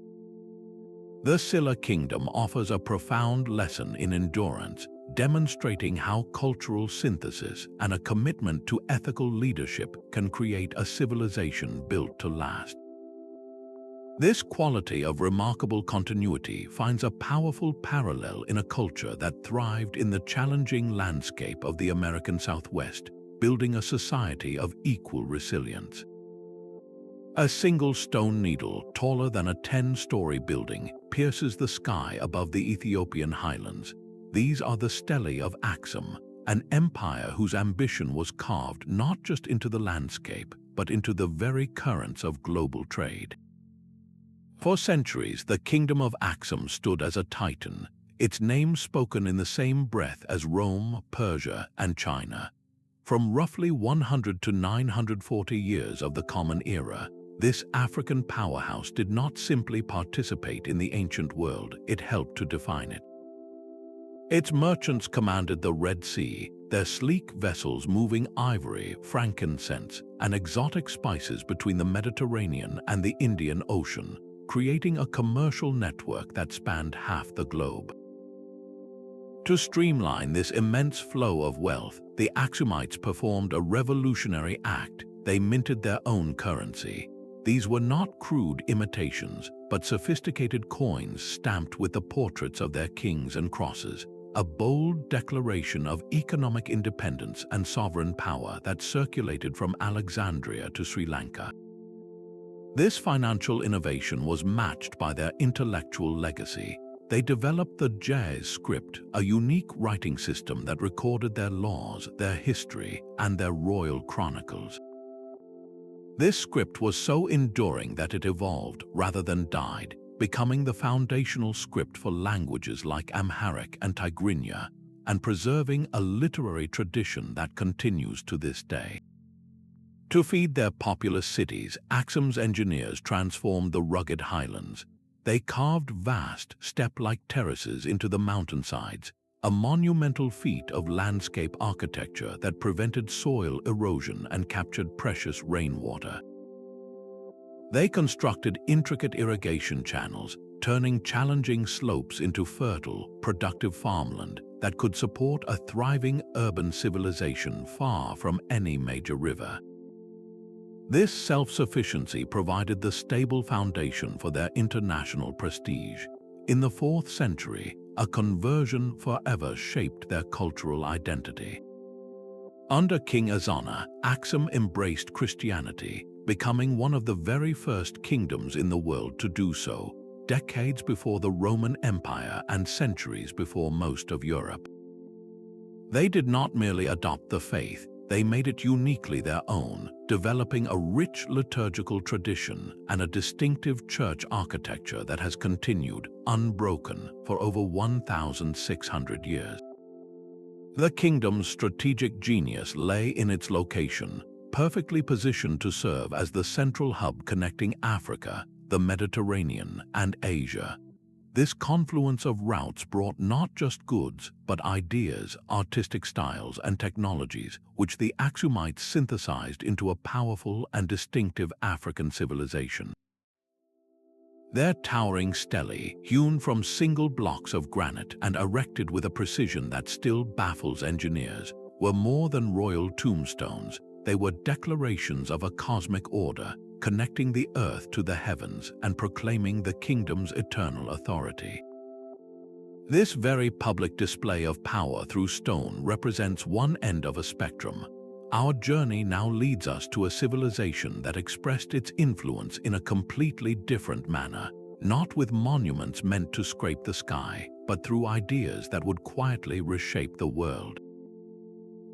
A: The Silla Kingdom offers a profound lesson in endurance, demonstrating how cultural synthesis and a commitment to ethical leadership can create a civilization built to last. This quality of remarkable continuity finds a powerful parallel in a culture that thrived in the challenging landscape of the American Southwest, building a society of equal resilience. A single stone needle, taller than a 10-story building, pierces the sky above the Ethiopian highlands. These are the stelae of Aksum, an empire whose ambition was carved not just into the landscape, but into the very currents of global trade. For centuries, the Kingdom of Aksum stood as a titan, its name spoken in the same breath as Rome, Persia, and China. From roughly 100 to 940 years of the Common Era, this African powerhouse did not simply participate in the ancient world, it helped to define it. Its merchants commanded the Red Sea, their sleek vessels moving ivory, frankincense, and exotic spices between the Mediterranean and the Indian Ocean, creating a commercial network that spanned half the globe. To streamline this immense flow of wealth, the Aksumites performed a revolutionary act. They minted their own currency. These were not crude imitations, but sophisticated coins stamped with the portraits of their kings and crosses, a bold declaration of economic independence and sovereign power that circulated from Alexandria to Sri Lanka. This financial innovation was matched by their intellectual legacy. They developed the Jazz script, a unique writing system that recorded their laws, their history, and their royal chronicles. This script was so enduring that it evolved rather than died, becoming the foundational script for languages like Amharic and Tigrinya, and preserving a literary tradition that continues to this day. To feed their populous cities, Aksum's engineers transformed the rugged highlands. They carved vast, step-like terraces into the mountainsides, a monumental feat of landscape architecture that prevented soil erosion and captured precious rainwater. They constructed intricate irrigation channels, turning challenging slopes into fertile, productive farmland that could support a thriving urban civilization far from any major river. This self-sufficiency provided the stable foundation for their international prestige. In the 4th century, a conversion forever shaped their cultural identity. Under King Azana, Aksum embraced Christianity, becoming one of the very first kingdoms in the world to do so, decades before the Roman Empire and centuries before most of Europe. They did not merely adopt the faith, they made it uniquely their own, developing a rich liturgical tradition and a distinctive church architecture that has continued unbroken for over 1,600 years. The kingdom's strategic genius lay in its location, perfectly positioned to serve as the central hub connecting Africa, the Mediterranean, and Asia. This confluence of routes brought not just goods, but ideas, artistic styles, and technologies, which the Aksumites synthesized into a powerful and distinctive African civilization. Their towering stelae, hewn from single blocks of granite and erected with a precision that still baffles engineers, were more than royal tombstones. They were declarations of a cosmic order, connecting the earth to the heavens and proclaiming the kingdom's eternal authority. This very public display of power through stone represents one end of a spectrum. Our journey now leads us to a civilization that expressed its influence in a completely different manner, not with monuments meant to scrape the sky, but through ideas that would quietly reshape the world.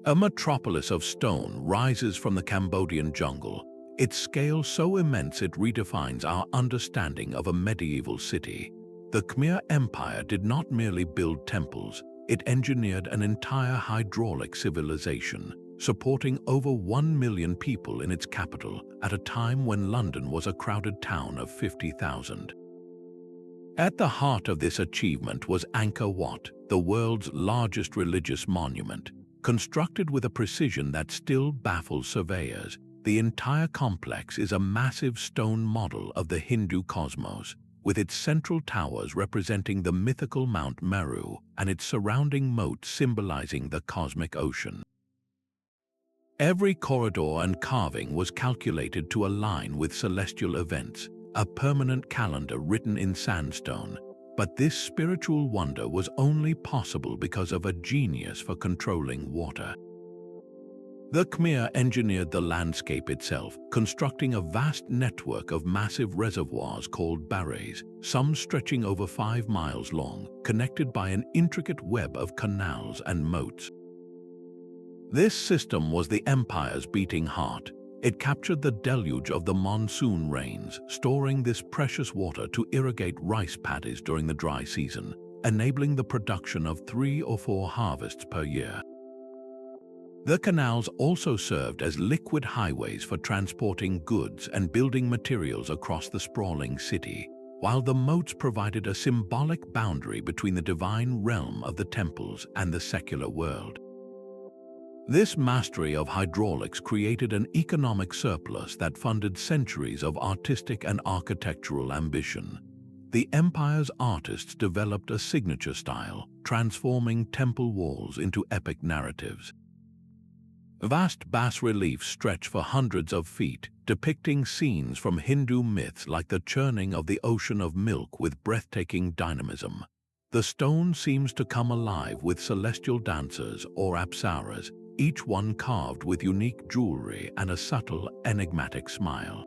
A: A metropolis of stone rises from the Cambodian jungle, its scale so immense it redefines our understanding of a medieval city. The Khmer Empire did not merely build temples, it engineered an entire hydraulic civilization, supporting over 1 million people in its capital at a time when London was a crowded town of 50,000. At the heart of this achievement was Angkor Wat, the world's largest religious monument. Constructed with a precision that still baffles surveyors, the entire complex is a massive stone model of the Hindu cosmos, with its central towers representing the mythical Mount Meru and its surrounding moat symbolizing the cosmic ocean. Every corridor and carving was calculated to align with celestial events, a permanent calendar written in sandstone. But this spiritual wonder was only possible because of a genius for controlling water. The Khmer engineered the landscape itself, constructing a vast network of massive reservoirs called barrays, some stretching over 5 miles long, connected by an intricate web of canals and moats. This system was the empire's beating heart. It captured the deluge of the monsoon rains, storing this precious water to irrigate rice paddies during the dry season, enabling the production of 3 or 4 harvests per year. The canals also served as liquid highways for transporting goods and building materials across the sprawling city, while the moats provided a symbolic boundary between the divine realm of the temples and the secular world. This mastery of hydraulics created an economic surplus that funded centuries of artistic and architectural ambition. The empire's artists developed a signature style, transforming temple walls into epic narratives. Vast bas-reliefs stretch for hundreds of feet, depicting scenes from Hindu myths like the churning of the ocean of milk with breathtaking dynamism. The stone seems to come alive with celestial dancers or apsaras, each one carved with unique jewelry and a subtle, enigmatic smile.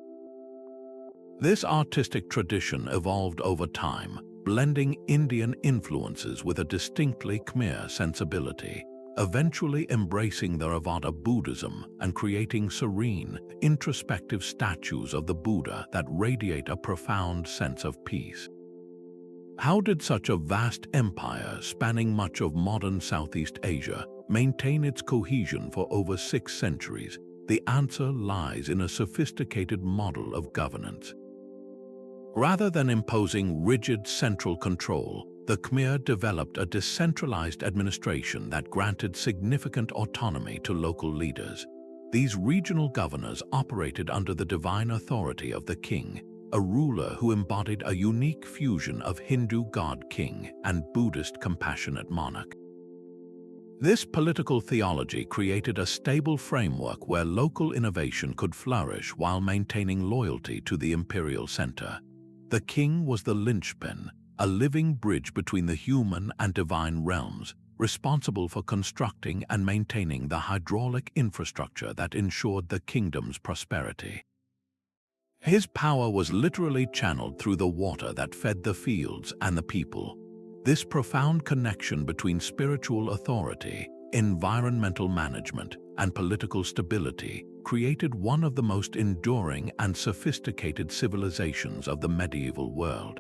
A: This artistic tradition evolved over time, blending Indian influences with a distinctly Khmer sensibility, eventually embracing Theravada Buddhism and creating serene, introspective statues of the Buddha that radiate a profound sense of peace. How did such a vast empire spanning much of modern Southeast Asia maintain its cohesion for over 6 centuries? The answer lies in a sophisticated model of governance. Rather than imposing rigid central control, the Khmer developed a decentralized administration that granted significant autonomy to local leaders. These regional governors operated under the divine authority of the king, a ruler who embodied a unique fusion of Hindu god-king and Buddhist compassionate monarch. This political theology created a stable framework where local innovation could flourish while maintaining loyalty to the imperial center. The king was the linchpin, a living bridge between the human and divine realms, responsible for constructing and maintaining the hydraulic infrastructure that ensured the kingdom's prosperity. His power was literally channeled through the water that fed the fields and the people. This profound connection between spiritual authority, environmental management, and political stability created one of the most enduring and sophisticated civilizations of the medieval world.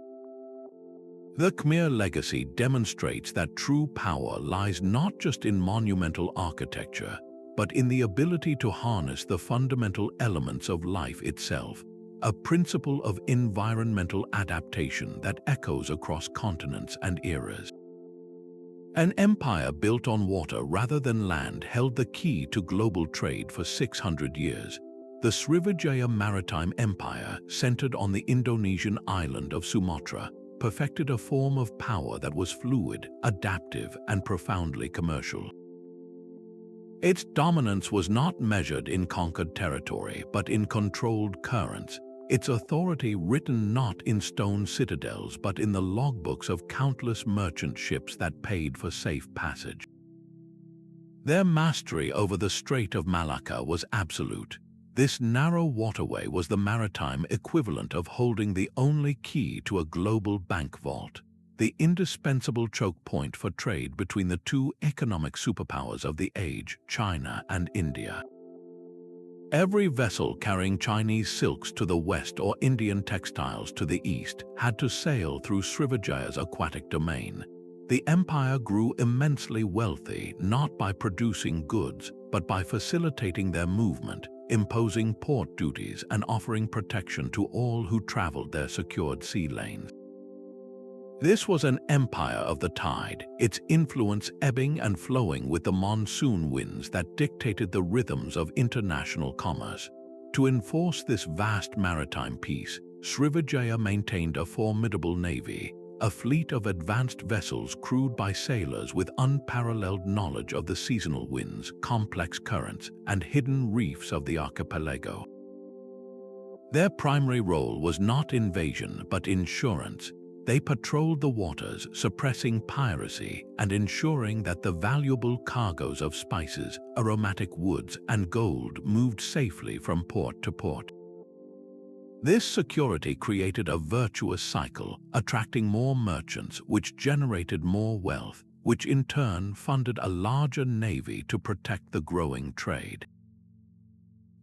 A: The Khmer legacy demonstrates that true power lies not just in monumental architecture, but in the ability to harness the fundamental elements of life itself, a principle of environmental adaptation that echoes across continents and eras. An empire built on water rather than land held the key to global trade for 600 years. The Srivijaya Maritime Empire, centered on the Indonesian island of Sumatra, perfected a form of power that was fluid, adaptive, and profoundly commercial. Its dominance was not measured in conquered territory, but in controlled currents, its authority written not in stone citadels but in the logbooks of countless merchant ships that paid for safe passage. Their mastery over the Strait of Malacca was absolute. This narrow waterway was the maritime equivalent of holding the only key to a global bank vault, the indispensable choke point for trade between the two economic superpowers of the age, China and India. Every vessel carrying Chinese silks to the west or Indian textiles to the east had to sail through Srivijaya's aquatic domain. The empire grew immensely wealthy not by producing goods, but by facilitating their movement, imposing port duties and offering protection to all who traveled their secured sea lanes. This was an empire of the tide, its influence ebbing and flowing with the monsoon winds that dictated the rhythms of international commerce. To enforce this vast maritime peace, Srivijaya maintained a formidable navy, a fleet of advanced vessels crewed by sailors with unparalleled knowledge of the seasonal winds, complex currents, and hidden reefs of the archipelago. Their primary role was not invasion but insurance. They patrolled the waters, suppressing piracy and ensuring that the valuable cargoes of spices, aromatic woods, and gold moved safely from port to port. This security created a virtuous cycle, attracting more merchants, which generated more wealth, which in turn funded a larger navy to protect the growing trade.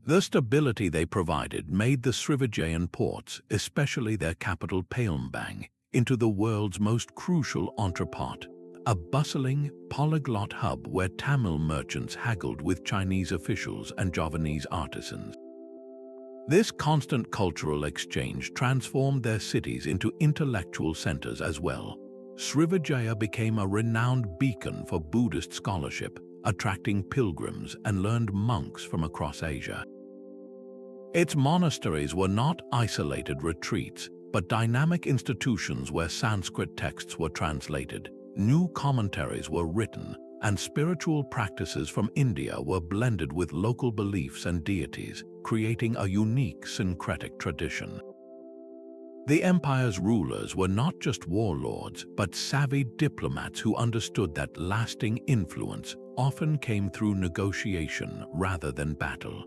A: The stability they provided made the Srivijayan ports, especially their capital Palembang, into the world's most crucial entrepôt, a bustling, polyglot hub where Tamil merchants haggled with Chinese officials and Javanese artisans. This constant cultural exchange transformed their cities into intellectual centers as well. Srivijaya became a renowned beacon for Buddhist scholarship, attracting pilgrims and learned monks from across Asia. Its monasteries were not isolated retreats, but dynamic institutions where Sanskrit texts were translated, new commentaries were written, and spiritual practices from India were blended with local beliefs and deities, creating a unique syncretic tradition. The empire's rulers were not just warlords, but savvy diplomats who understood that lasting influence often came through negotiation rather than battle.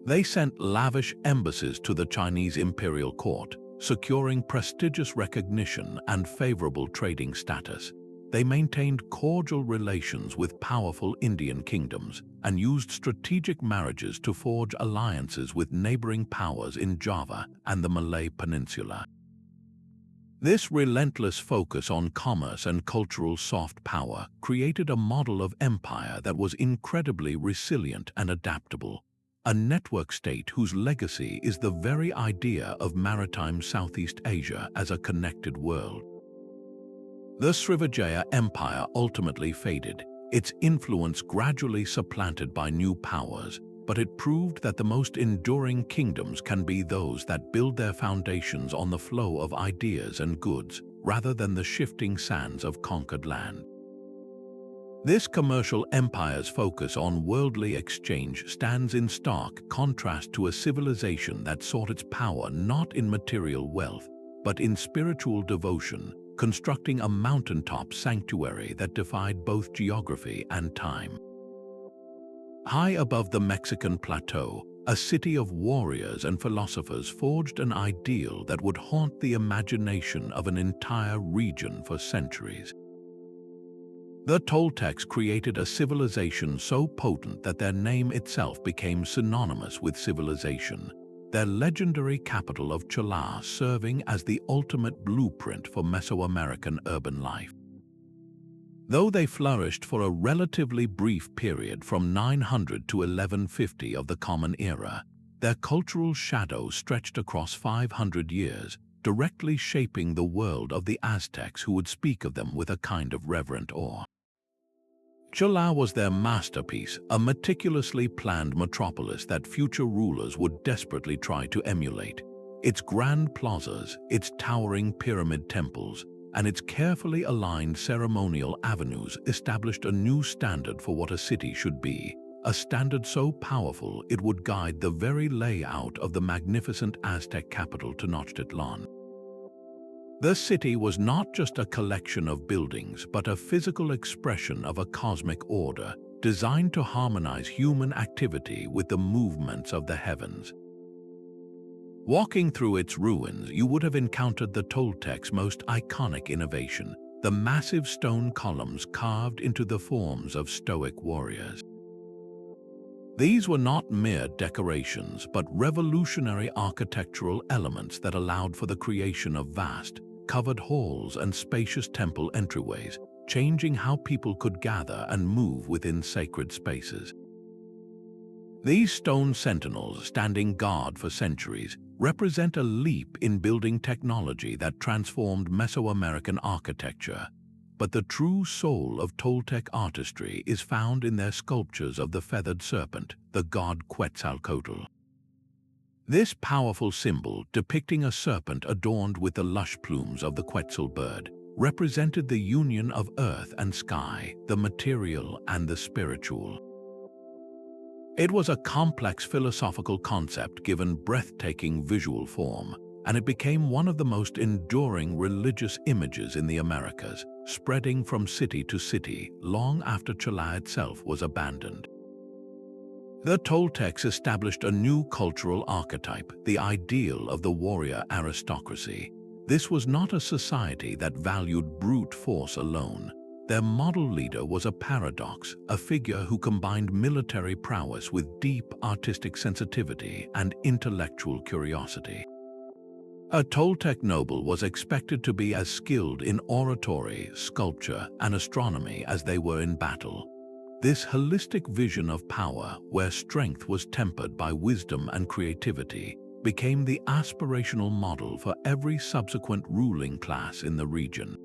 A: They sent lavish embassies to the Chinese imperial court, securing prestigious recognition and favorable trading status. They maintained cordial relations with powerful Indian kingdoms and used strategic marriages to forge alliances with neighboring powers in Java and the Malay Peninsula. This relentless focus on commerce and cultural soft power created a model of empire that was incredibly resilient and adaptable, a network state whose legacy is the very idea of maritime Southeast Asia as a connected world. The Srivijaya Empire ultimately faded, its influence gradually supplanted by new powers, but it proved that the most enduring kingdoms can be those that build their foundations on the flow of ideas and goods, rather than the shifting sands of conquered land. This commercial empire's focus on worldly exchange stands in stark contrast to a civilization that sought its power not in material wealth, but in spiritual devotion, constructing a mountaintop sanctuary that defied both geography and time. High above the Mexican plateau, a city of warriors and philosophers forged an ideal that would haunt the imagination of an entire region for centuries. The Toltecs created a civilization so potent that their name itself became synonymous with civilization, their legendary capital of Chala serving as the ultimate blueprint for Mesoamerican urban life. Though they flourished for a relatively brief period from 900 to 1150 of the Common Era, their cultural shadow stretched across 500 years, directly shaping the world of the Aztecs who would speak of them with a kind of reverent awe. Chala was their masterpiece, a meticulously planned metropolis that future rulers would desperately try to emulate. Its grand plazas, its towering pyramid temples, and its carefully aligned ceremonial avenues established a new standard for what a city should be, a standard so powerful it would guide the very layout of the magnificent Aztec capital Tenochtitlan. The city was not just a collection of buildings, but a physical expression of a cosmic order designed to harmonize human activity with the movements of the heavens. Walking through its ruins, you would have encountered the Toltecs' most iconic innovation, the massive stone columns carved into the forms of stoic warriors. These were not mere decorations, but revolutionary architectural elements that allowed for the creation of vast, covered halls and spacious temple entryways, changing how people could gather and move within sacred spaces. These stone sentinels, standing guard for centuries, represent a leap in building technology that transformed Mesoamerican architecture. But the true soul of Toltec artistry is found in their sculptures of the feathered serpent, the god Quetzalcoatl. This powerful symbol, depicting a serpent adorned with the lush plumes of the Quetzal bird, represented the union of earth and sky, the material and the spiritual. It was a complex philosophical concept given breathtaking visual form, and it became one of the most enduring religious images in the Americas, spreading from city to city long after Chile itself was abandoned. The Toltecs established a new cultural archetype, the ideal of the warrior aristocracy. This was not a society that valued brute force alone. Their model leader was a paradox, a figure who combined military prowess with deep artistic sensitivity and intellectual curiosity. A Toltec noble was expected to be as skilled in oratory, sculpture, and astronomy as they were in battle. This holistic vision of power, where strength was tempered by wisdom and creativity, became the aspirational model for every subsequent ruling class in the region.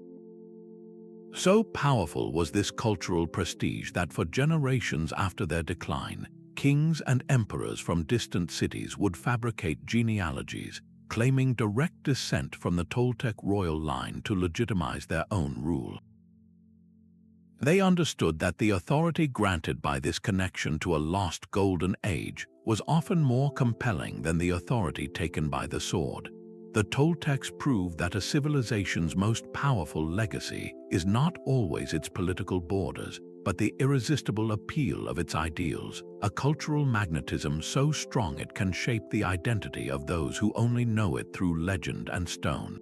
A: So powerful was this cultural prestige that for generations after their decline, kings and emperors from distant cities would fabricate genealogies, claiming direct descent from the Toltec royal line to legitimize their own rule. They understood that the authority granted by this connection to a lost golden age was often more compelling than the authority taken by the sword. The Toltecs proved that a civilization's most powerful legacy is not always its political borders, but the irresistible appeal of its ideals, a cultural magnetism so strong it can shape the identity of those who only know it through legend and stone.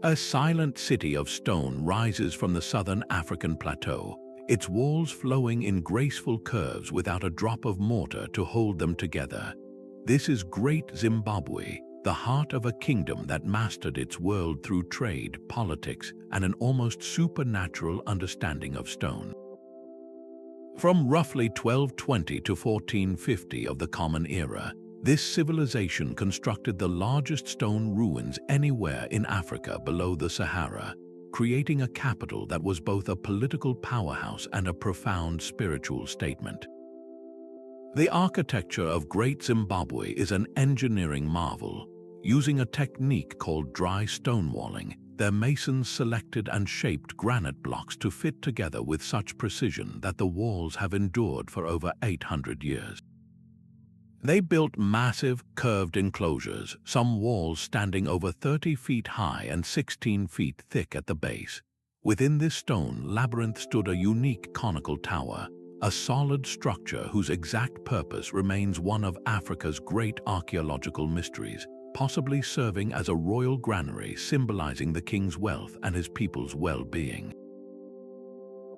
A: A silent city of stone rises from the southern African plateau, its walls flowing in graceful curves without a drop of mortar to hold them together. This is Great Zimbabwe, the heart of a kingdom that mastered its world through trade, politics, and an almost supernatural understanding of stone. From roughly 1220 to 1450 of the Common Era, this civilization constructed the largest stone ruins anywhere in Africa below the Sahara, creating a capital that was both a political powerhouse and a profound spiritual statement. The architecture of Great Zimbabwe is an engineering marvel. Using a technique called dry stonewalling, their masons selected and shaped granite blocks to fit together with such precision that the walls have endured for over 800 years. They built massive, curved enclosures, some walls standing over 30 feet high and 16 feet thick at the base. Within this stone labyrinth stood a unique conical tower, a solid structure whose exact purpose remains one of Africa's great archaeological mysteries, possibly serving as a royal granary symbolizing the king's wealth and his people's well-being.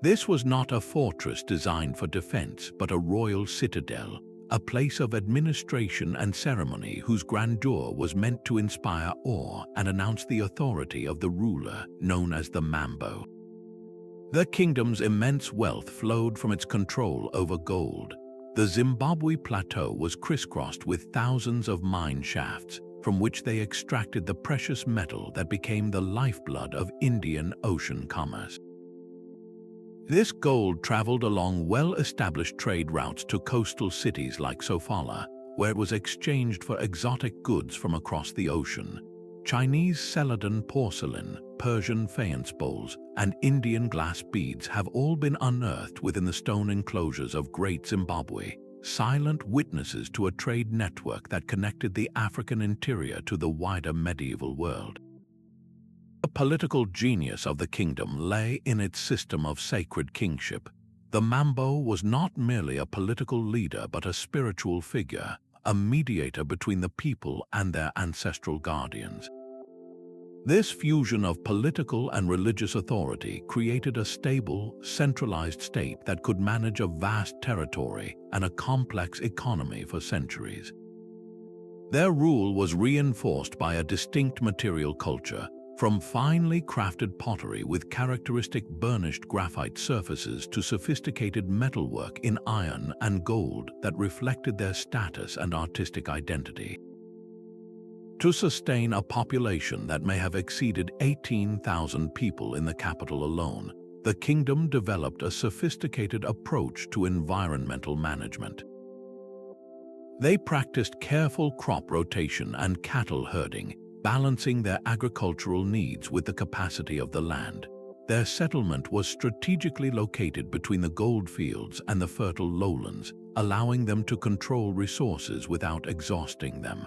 A: This was not a fortress designed for defense, but a royal citadel, a place of administration and ceremony whose grandeur was meant to inspire awe and announce the authority of the ruler, known as the Mambo. The kingdom's immense wealth flowed from its control over gold. The Zimbabwe plateau was crisscrossed with thousands of mine shafts, from which they extracted the precious metal that became the lifeblood of Indian Ocean commerce. This gold traveled along well-established trade routes to coastal cities like Sofala, where it was exchanged for exotic goods from across the ocean. Chinese celadon porcelain, Persian faience bowls, and Indian glass beads have all been unearthed within the stone enclosures of Great Zimbabwe, silent witnesses to a trade network that connected the African interior to the wider medieval world. The political genius of the kingdom lay in its system of sacred kingship. The Mambo was not merely a political leader but a spiritual figure, a mediator between the people and their ancestral guardians. This fusion of political and religious authority created a stable, centralized state that could manage a vast territory and a complex economy for centuries. Their rule was reinforced by a distinct material culture, from finely crafted pottery with characteristic burnished graphite surfaces to sophisticated metalwork in iron and gold that reflected their status and artistic identity. To sustain a population that may have exceeded 18,000 people in the capital alone, the kingdom developed a sophisticated approach to environmental management. They practiced careful crop rotation and cattle herding, balancing their agricultural needs with the capacity of the land. Their settlement was strategically located between the gold fields and the fertile lowlands, allowing them to control resources without exhausting them.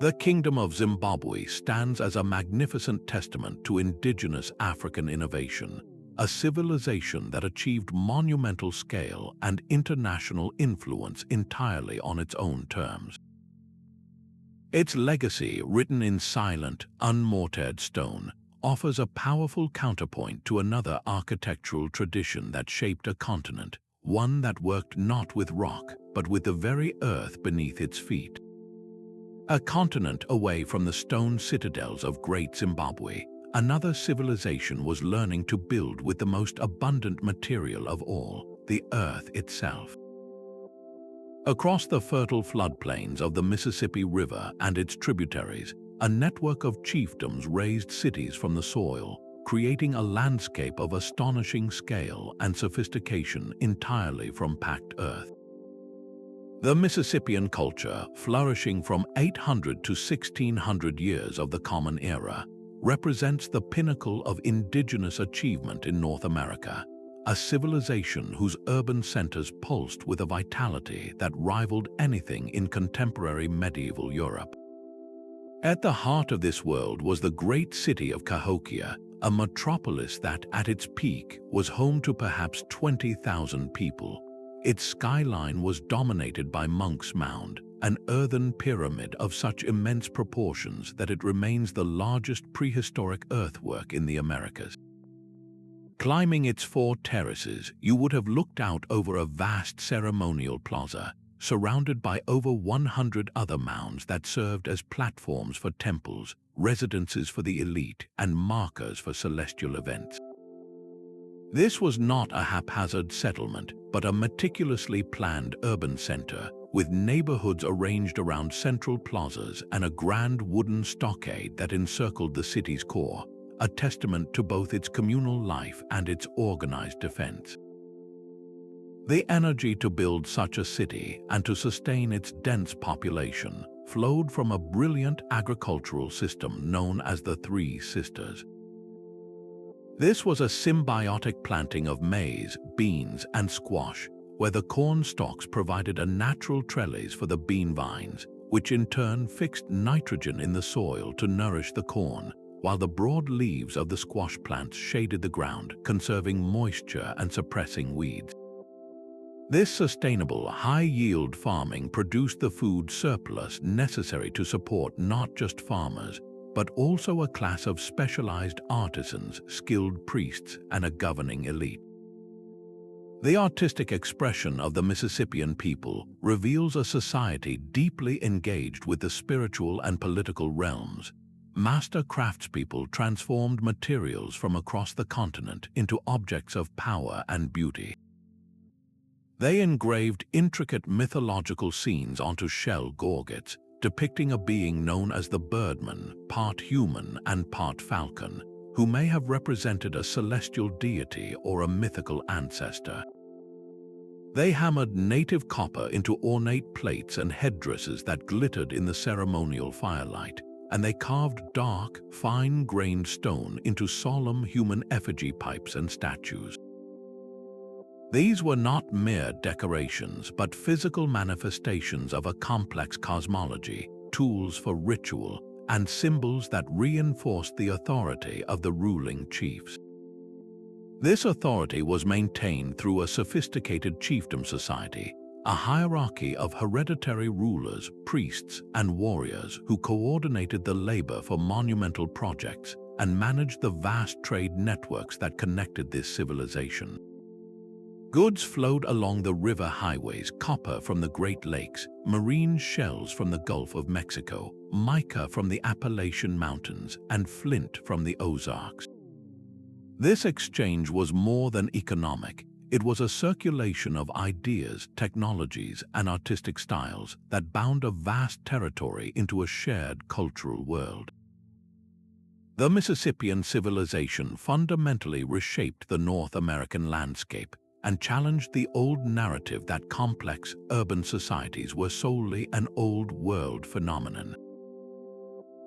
A: The Kingdom of Zimbabwe stands as a magnificent testament to indigenous African innovation, a civilization that achieved monumental scale and international influence entirely on its own terms. Its legacy, written in silent, unmortared stone, offers a powerful counterpoint to another architectural tradition that shaped a continent, one that worked not with rock, but with the very earth beneath its feet. A continent away from the stone citadels of Great Zimbabwe, another civilization was learning to build with the most abundant material of all, the earth itself. Across the fertile floodplains of the Mississippi River and its tributaries, a network of chiefdoms raised cities from the soil, creating a landscape of astonishing scale and sophistication entirely from packed earth. The Mississippian culture, flourishing from 800 to 1600 years of the Common Era, represents the pinnacle of indigenous achievement in North America, a civilization whose urban centers pulsed with a vitality that rivaled anything in contemporary medieval Europe. At the heart of this world was the great city of Cahokia, a metropolis that, at its peak, was home to perhaps 20,000 people. Its skyline was dominated by Monk's Mound, an earthen pyramid of such immense proportions that it remains the largest prehistoric earthwork in the Americas. Climbing its 4 terraces, you would have looked out over a vast ceremonial plaza, surrounded by over 100 other mounds that served as platforms for temples, residences for the elite, and markers for celestial events. This was not a haphazard settlement, but a meticulously planned urban center, with neighborhoods arranged around central plazas and a grand wooden stockade that encircled the city's core, a testament to both its communal life and its organized defense. The energy to build such a city and to sustain its dense population flowed from a brilliant agricultural system known as the Three Sisters. This was a symbiotic planting of maize, beans, and squash, where the corn stalks provided a natural trellis for the bean vines, which in turn fixed nitrogen in the soil to nourish the corn, while the broad leaves of the squash plants shaded the ground, conserving moisture and suppressing weeds. This sustainable, high-yield farming produced the food surplus necessary to support not just farmers, but also a class of specialized artisans, skilled priests, and a governing elite. The artistic expression of the Mississippian people reveals a society deeply engaged with the spiritual and political realms. Master craftspeople transformed materials from across the continent into objects of power and beauty. They engraved intricate mythological scenes onto shell gorgets, depicting a being known as the Birdman, part human and part falcon, who may have represented a celestial deity or a mythical ancestor. They hammered native copper into ornate plates and headdresses that glittered in the ceremonial firelight, and they carved dark, fine-grained stone into solemn human effigy pipes and statues. These were not mere decorations, but physical manifestations of a complex cosmology, tools for ritual, and symbols that reinforced the authority of the ruling chiefs. This authority was maintained through a sophisticated chiefdom society, a hierarchy of hereditary rulers, priests, and warriors who coordinated the labor for monumental projects and managed the vast trade networks that connected this civilization. Goods flowed along the river highways, copper from the Great Lakes, marine shells from the Gulf of Mexico, mica from the Appalachian Mountains, and flint from the Ozarks. This exchange was more than economic. It was a circulation of ideas, technologies, and artistic styles that bound a vast territory into a shared cultural world. The Mississippian civilization fundamentally reshaped the North American landscape and challenged the old narrative that complex, urban societies were solely an old-world phenomenon.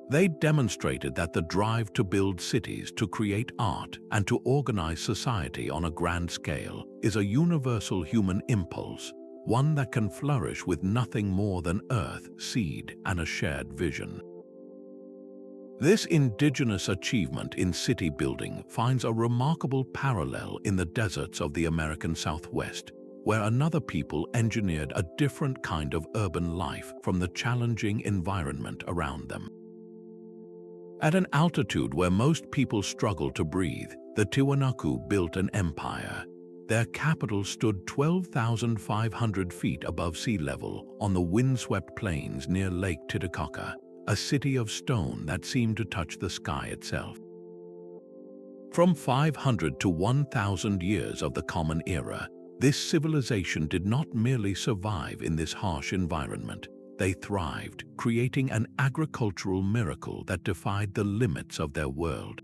A: They demonstrated that the drive to build cities, to create art, and to organize society on a grand scale is a universal human impulse, one that can flourish with nothing more than earth, seed, and a shared vision. This indigenous achievement in city building finds a remarkable parallel in the deserts of the American Southwest, where another people engineered a different kind of urban life from the challenging environment around them. At an altitude where most people struggle to breathe, the Tiwanaku built an empire. Their capital stood 12,500 feet above sea level on the windswept plains near Lake Titicaca, a city of stone that seemed to touch the sky itself. From 500 to 1,000 years of the Common Era, this civilization did not merely survive in this harsh environment. They thrived, creating an agricultural miracle that defied the limits of their world.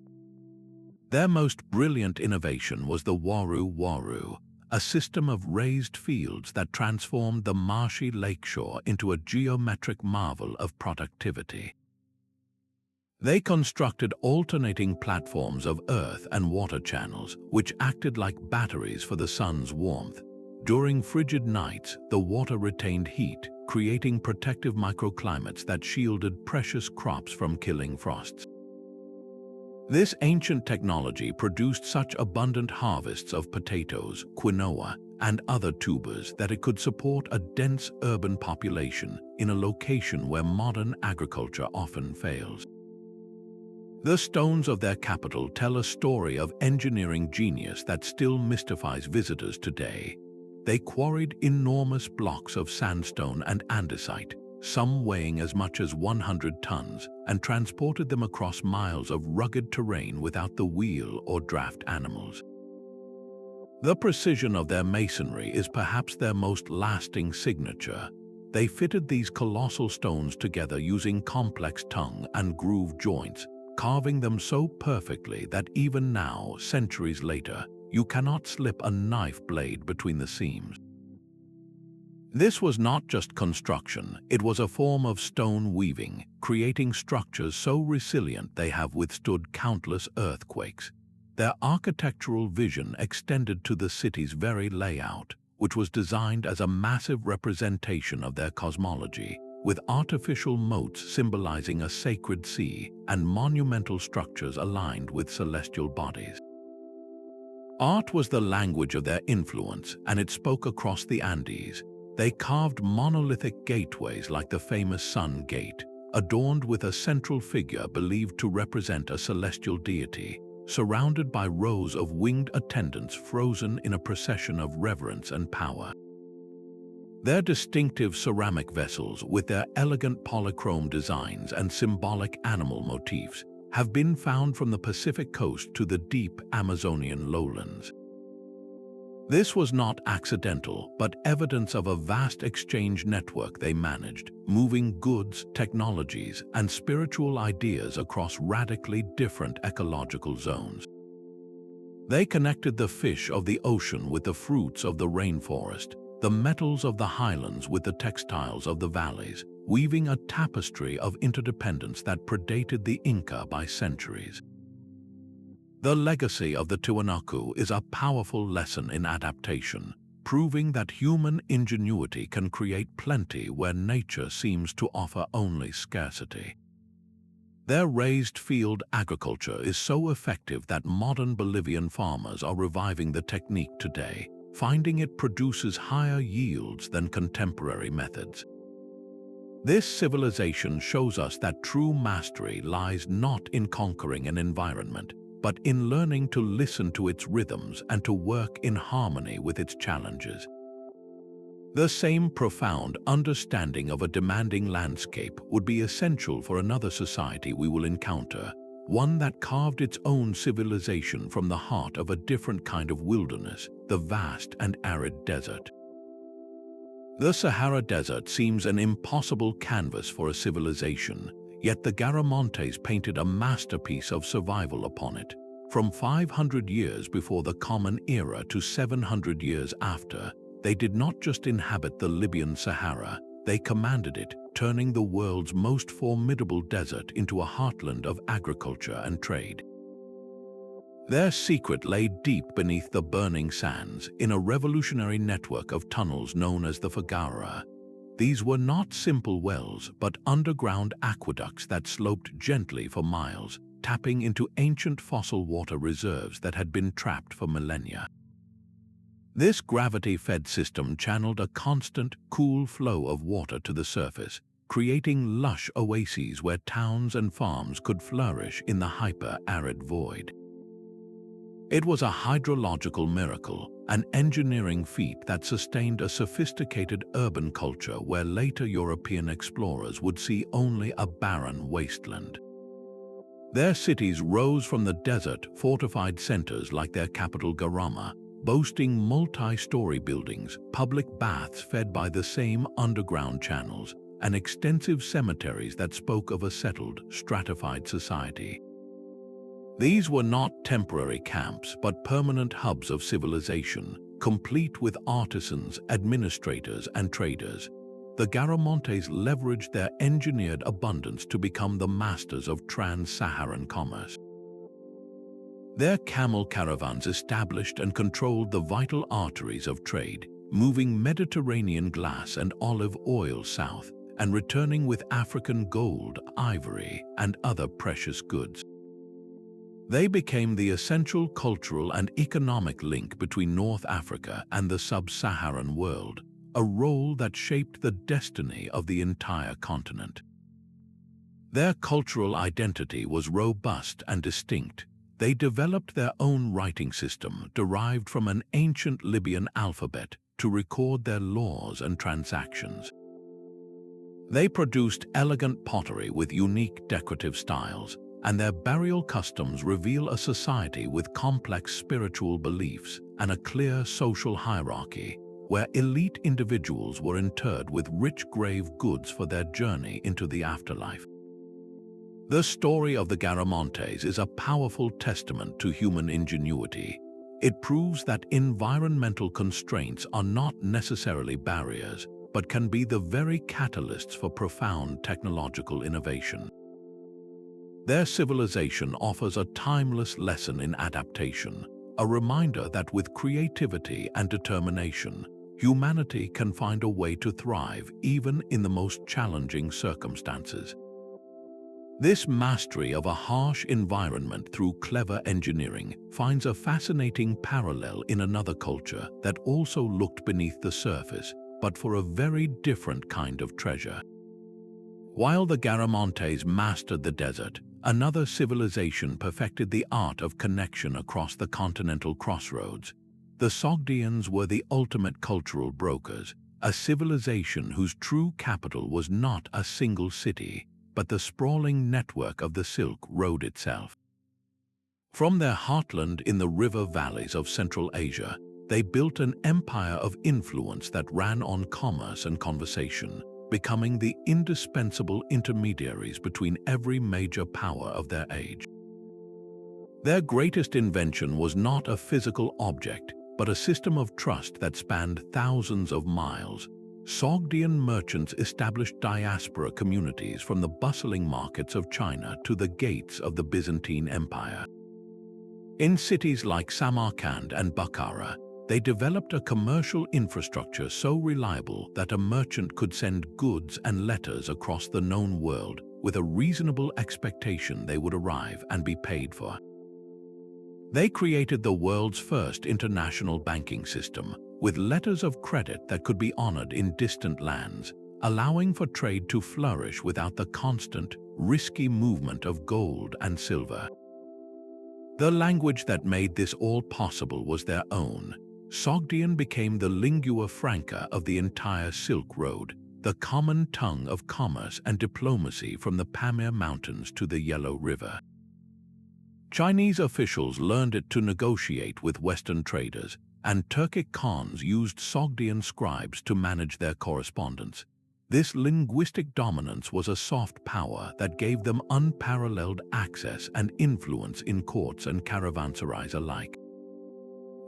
A: Their most brilliant innovation was the Waru, a system of raised fields that transformed the marshy lakeshore into a geometric marvel of productivity. They constructed alternating platforms of earth and water channels, which acted like batteries for the sun's warmth. During frigid nights, the water retained heat, creating protective microclimates that shielded precious crops from killing frosts. This ancient technology produced such abundant harvests of potatoes, quinoa, and other tubers that it could support a dense urban population in a location where modern agriculture often fails. The stones of their capital tell a story of engineering genius that still mystifies visitors today. They quarried enormous blocks of sandstone and andesite, some weighing as much as 100 tons, and transported them across miles of rugged terrain without the wheel or draft animals. The precision of their masonry is perhaps their most lasting signature. They fitted these colossal stones together using complex tongue and groove joints, carving them so perfectly that even now, centuries later, you cannot slip a knife blade between the seams. This was not just construction, it was a form of stone weaving, creating structures so resilient they have withstood countless earthquakes. Their architectural vision extended to the city's very layout, which was designed as a massive representation of their cosmology, with artificial moats symbolizing a sacred sea and monumental structures aligned with celestial bodies. Art was the language of their influence, and it spoke across the Andes. They carved monolithic gateways like the famous Sun Gate, adorned with a central figure believed to represent a celestial deity, surrounded by rows of winged attendants frozen in a procession of reverence and power. Their distinctive ceramic vessels, with their elegant polychrome designs and symbolic animal motifs, have been found from the Pacific coast to the deep Amazonian lowlands. This was not accidental, but evidence of a vast exchange network they managed, moving goods, technologies, and spiritual ideas across radically different ecological zones. They connected the fish of the ocean with the fruits of the rainforest, the metals of the highlands with the textiles of the valleys, weaving a tapestry of interdependence that predated the Inca by centuries. The legacy of the Tiwanaku is a powerful lesson in adaptation, proving that human ingenuity can create plenty where nature seems to offer only scarcity. Their raised field agriculture is so effective that modern Bolivian farmers are reviving the technique today, finding it produces higher yields than contemporary methods. This civilization shows us that true mastery lies not in conquering an environment, but in learning to listen to its rhythms and to work in harmony with its challenges. The same profound understanding of a demanding landscape would be essential for another society we will encounter, one that carved its own civilization from the heart of a different kind of wilderness, the vast and arid desert. The Sahara Desert seems an impossible canvas for a civilization, yet the Garamontes painted a masterpiece of survival upon it. From 500 years before the Common Era to 700 years after, they did not just inhabit the Libyan Sahara, they commanded it, turning the world's most formidable desert into a heartland of agriculture and trade. Their secret lay deep beneath the burning sands in a revolutionary network of tunnels known as the Fagara. These were not simple wells, but underground aqueducts that sloped gently for miles, tapping into ancient fossil water reserves that had been trapped for millennia. This gravity-fed system channeled a constant, cool flow of water to the surface, creating lush oases where towns and farms could flourish in the hyper-arid void. It was a hydrological miracle, an engineering feat that sustained a sophisticated urban culture where later European explorers would see only a barren wasteland. Their cities rose from the desert, fortified centers like their capital Garama, boasting multi-story buildings, public baths fed by the same underground channels, and extensive cemeteries that spoke of a settled, stratified society. These were not temporary camps, but permanent hubs of civilization, complete with artisans, administrators, and traders. The Garamontes leveraged their engineered abundance to become the masters of trans-Saharan commerce. Their camel caravans established and controlled the vital arteries of trade, moving Mediterranean glass and olive oil south, and returning with African gold, ivory, and other precious goods. They became the essential cultural and economic link between North Africa and the sub-Saharan world, a role that shaped the destiny of the entire continent. Their cultural identity was robust and distinct. They developed their own writing system derived from an ancient Libyan alphabet to record their laws and transactions. They produced elegant pottery with unique decorative styles, and their burial customs reveal a society with complex spiritual beliefs and a clear social hierarchy, where elite individuals were interred with rich grave goods for their journey into the afterlife. The story of the Garamontes is a powerful testament to human ingenuity. It proves that environmental constraints are not necessarily barriers, but can be the very catalysts for profound technological innovation. Their civilization offers a timeless lesson in adaptation, a reminder that with creativity and determination, humanity can find a way to thrive even in the most challenging circumstances. This mastery of a harsh environment through clever engineering finds a fascinating parallel in another culture that also looked beneath the surface, but for a very different kind of treasure. While the Garamontes mastered the desert, another civilization perfected the art of connection across the continental crossroads. The Sogdians were the ultimate cultural brokers, a civilization whose true capital was not a single city, but the sprawling network of the Silk Road itself. From their heartland in the river valleys of Central Asia, they built an empire of influence that ran on commerce and conversation, becoming the indispensable intermediaries between every major power of their age. Their greatest invention was not a physical object, but a system of trust that spanned thousands of miles. Sogdian merchants established diaspora communities from the bustling markets of China to the gates of the Byzantine Empire. In cities like Samarkand and Bukhara, they developed a commercial infrastructure so reliable that a merchant could send goods and letters across the known world with a reasonable expectation they would arrive and be paid for. They created the world's first international banking system, with letters of credit that could be honored in distant lands, allowing for trade to flourish without the constant, risky movement of gold and silver. The language that made this all possible was their own. Sogdian became the lingua franca of the entire Silk Road, the common tongue of commerce and diplomacy from the Pamir Mountains to the Yellow River. Chinese officials learned it to negotiate with Western traders, and Turkic Khans used Sogdian scribes to manage their correspondence. This linguistic dominance was a soft power that gave them unparalleled access and influence in courts and caravanserais alike.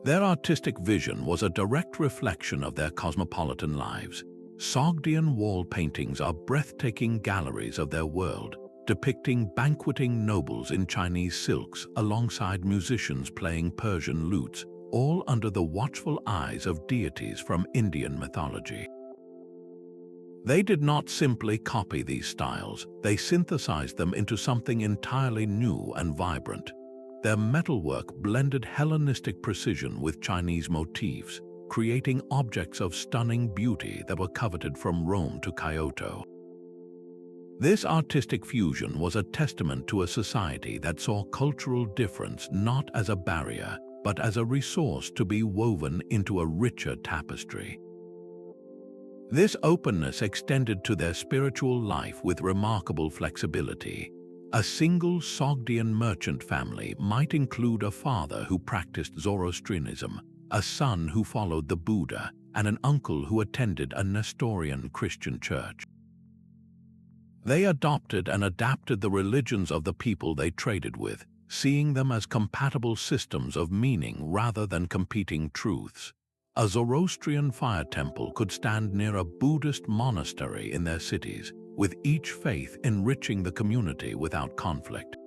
A: Their artistic vision was a direct reflection of their cosmopolitan lives. Sogdian wall paintings are breathtaking galleries of their world, depicting banqueting nobles in Chinese silks alongside musicians playing Persian lutes, all under the watchful eyes of deities from Indian mythology. They did not simply copy these styles, they synthesized them into something entirely new and vibrant. Their metalwork blended Hellenistic precision with Chinese motifs, creating objects of stunning beauty that were coveted from Rome to Kyoto. This artistic fusion was a testament to a society that saw cultural difference not as a barrier, but as a resource to be woven into a richer tapestry. This openness extended to their spiritual life with remarkable flexibility. A single Sogdian merchant family might include a father who practiced Zoroastrianism, a son who followed the Buddha, and an uncle who attended a Nestorian Christian church. They adopted and adapted the religions of the people they traded with, seeing them as compatible systems of meaning rather than competing truths. A Zoroastrian fire temple could stand near a Buddhist monastery in their cities, with each faith enriching the community without conflict.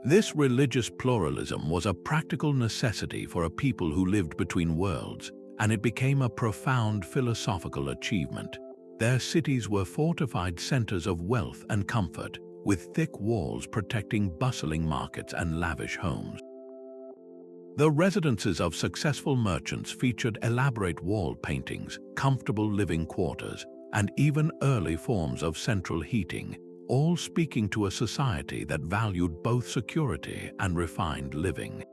A: This religious pluralism was a practical necessity for a people who lived between worlds, and it became a profound philosophical achievement. Their cities were fortified centers of wealth and comfort, with thick walls protecting bustling markets and lavish homes. The residences of successful merchants featured elaborate wall paintings, comfortable living quarters, and even early forms of central heating, all speaking to a society that valued both security and refined living.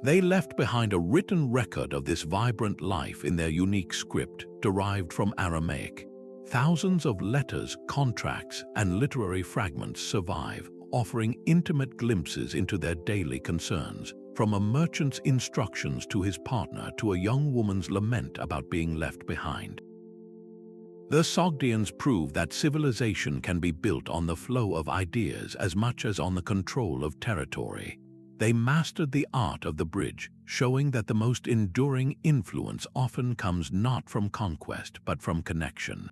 A: They left behind a written record of this vibrant life in their unique script, derived from Aramaic. Thousands of letters, contracts, and literary fragments survive, offering intimate glimpses into their daily concerns, from a merchant's instructions to his partner to a young woman's lament about being left behind. The Sogdians prove that civilization can be built on the flow of ideas as much as on the control of territory. They mastered the art of the bridge, showing that the most enduring influence often comes not from conquest but from connection.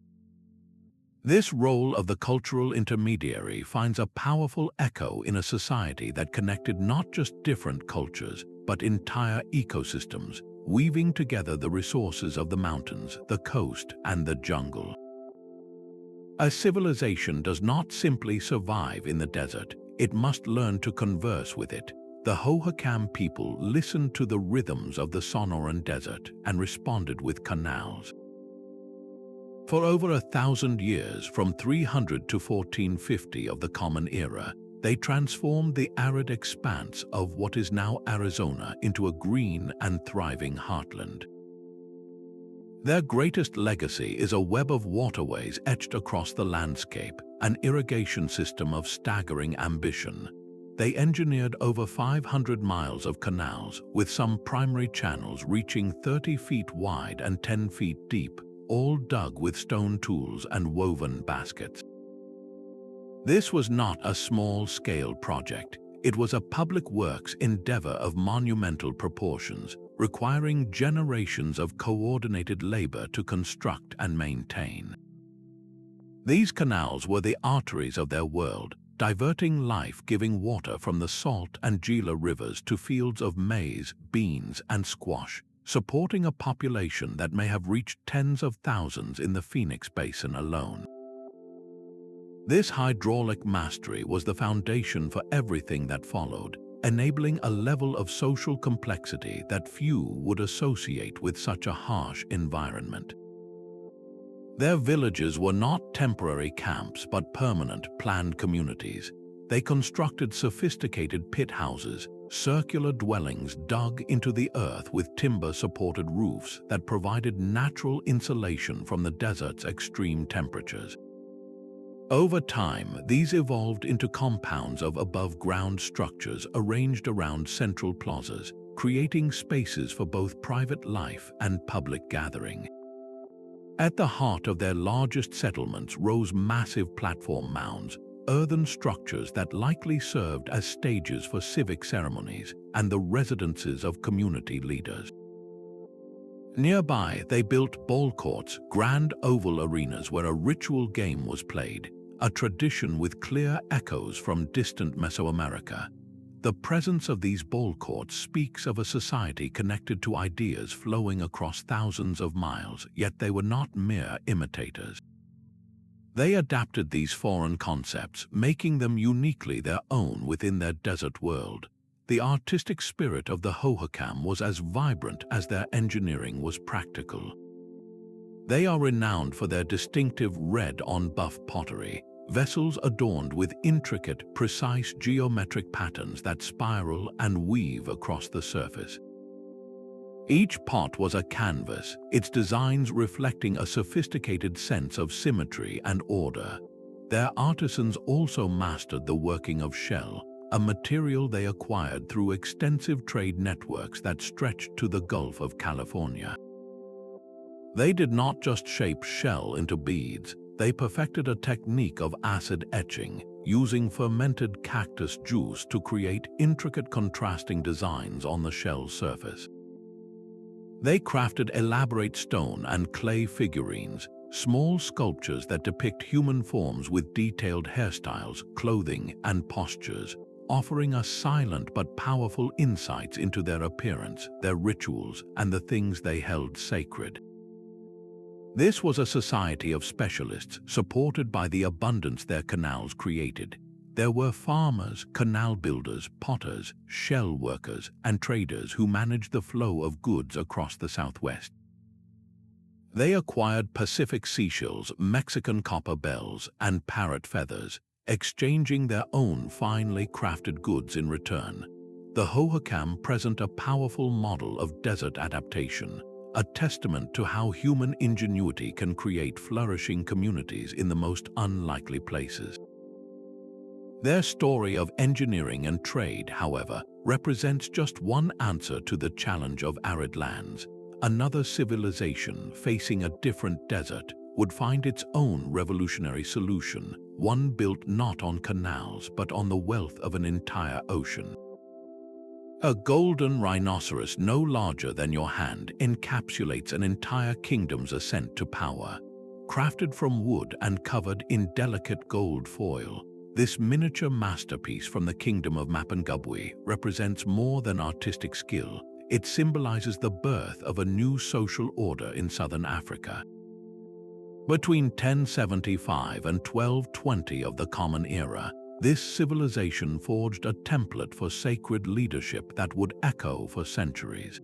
A: This role of the cultural intermediary finds a powerful echo in a society that connected not just different cultures, but entire ecosystems, weaving together the resources of the mountains, the coast, and the jungle. A civilization does not simply survive in the desert, it must learn to converse with it. The Hohokam people listened to the rhythms of the Sonoran Desert and responded with canals. For over 1,000 years, from 300 to 1450 of the Common Era, they transformed the arid expanse of what is now Arizona into a green and thriving heartland. Their greatest legacy is a web of waterways etched across the landscape, an irrigation system of staggering ambition. They engineered over 500 miles of canals, with some primary channels reaching 30 feet wide and 10 feet deep, all dug with stone tools and woven baskets. This was not a small-scale project. It was a public works endeavor of monumental proportions, requiring generations of coordinated labor to construct and maintain. These canals were the arteries of their world, diverting life-giving water from the Salt and Gila rivers to fields of maize, beans, and squash, supporting a population that may have reached tens of thousands in the Phoenix Basin alone. This hydraulic mastery was the foundation for everything that followed, enabling a level of social complexity that few would associate with such a harsh environment. Their villages were not temporary camps but permanent, planned communities. They constructed sophisticated pit houses, circular dwellings dug into the earth with timber-supported roofs that provided natural insulation from the desert's extreme temperatures. Over time, these evolved into compounds of above-ground structures arranged around central plazas, creating spaces for both private life and public gathering. At the heart of their largest settlements rose massive platform mounds, earthen structures that likely served as stages for civic ceremonies and the residences of community leaders. Nearby, they built ball courts, grand oval arenas where a ritual game was played, a tradition with clear echoes from distant Mesoamerica. The presence of these ball courts speaks of a society connected to ideas flowing across thousands of miles, yet they were not mere imitators. They adapted these foreign concepts, making them uniquely their own within their desert world. The artistic spirit of the Hohokam was as vibrant as their engineering was practical. They are renowned for their distinctive red-on-buff pottery, vessels adorned with intricate, precise geometric patterns that spiral and weave across the surface. Each pot was a canvas, its designs reflecting a sophisticated sense of symmetry and order. Their artisans also mastered the working of shell, a material they acquired through extensive trade networks that stretched to the Gulf of California. They did not just shape shell into beads, they perfected a technique of acid etching, using fermented cactus juice to create intricate contrasting designs on the shell surface. They crafted elaborate stone and clay figurines, small sculptures that depict human forms with detailed hairstyles, clothing, and postures, offering us silent but powerful insights into their appearance, their rituals, and the things they held sacred. This was a society of specialists, supported by the abundance their canals created. There were farmers, canal builders, potters, shell workers, and traders who managed the flow of goods across the Southwest. They acquired Pacific seashells, Mexican copper bells, and parrot feathers, exchanging their own finely crafted goods in return. The Hohokam present a powerful model of desert adaptation, a testament to how human ingenuity can create flourishing communities in the most unlikely places. Their story of engineering and trade, however, represents just one answer to the challenge of arid lands. Another civilization facing a different desert would find its own revolutionary solution, one built not on canals but on the wealth of an entire ocean. A golden rhinoceros no larger than your hand encapsulates an entire kingdom's ascent to power. Crafted from wood and covered in delicate gold foil, this miniature masterpiece from the Kingdom of Mapungubwe represents more than artistic skill. It symbolizes the birth of a new social order in southern Africa. Between 1075 and 1220 of the Common Era, this civilization forged a template for sacred leadership that would echo for centuries.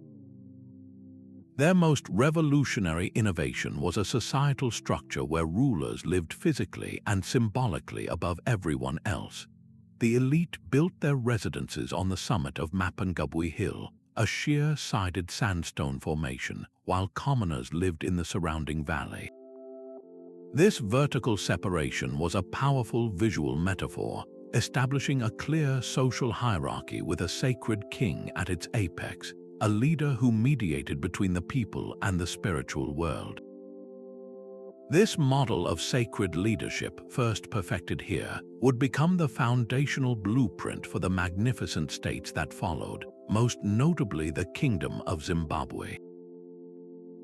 A: Their most revolutionary innovation was a societal structure where rulers lived physically and symbolically above everyone else. The elite built their residences on the summit of Mapungubwe Hill, a sheer-sided sandstone formation, while commoners lived in the surrounding valley. This vertical separation was a powerful visual metaphor, establishing a clear social hierarchy with a sacred king at its apex, a leader who mediated between the people and the spiritual world. This model of sacred leadership, first perfected here, would become the foundational blueprint for the magnificent states that followed, most notably the Kingdom of Zimbabwe.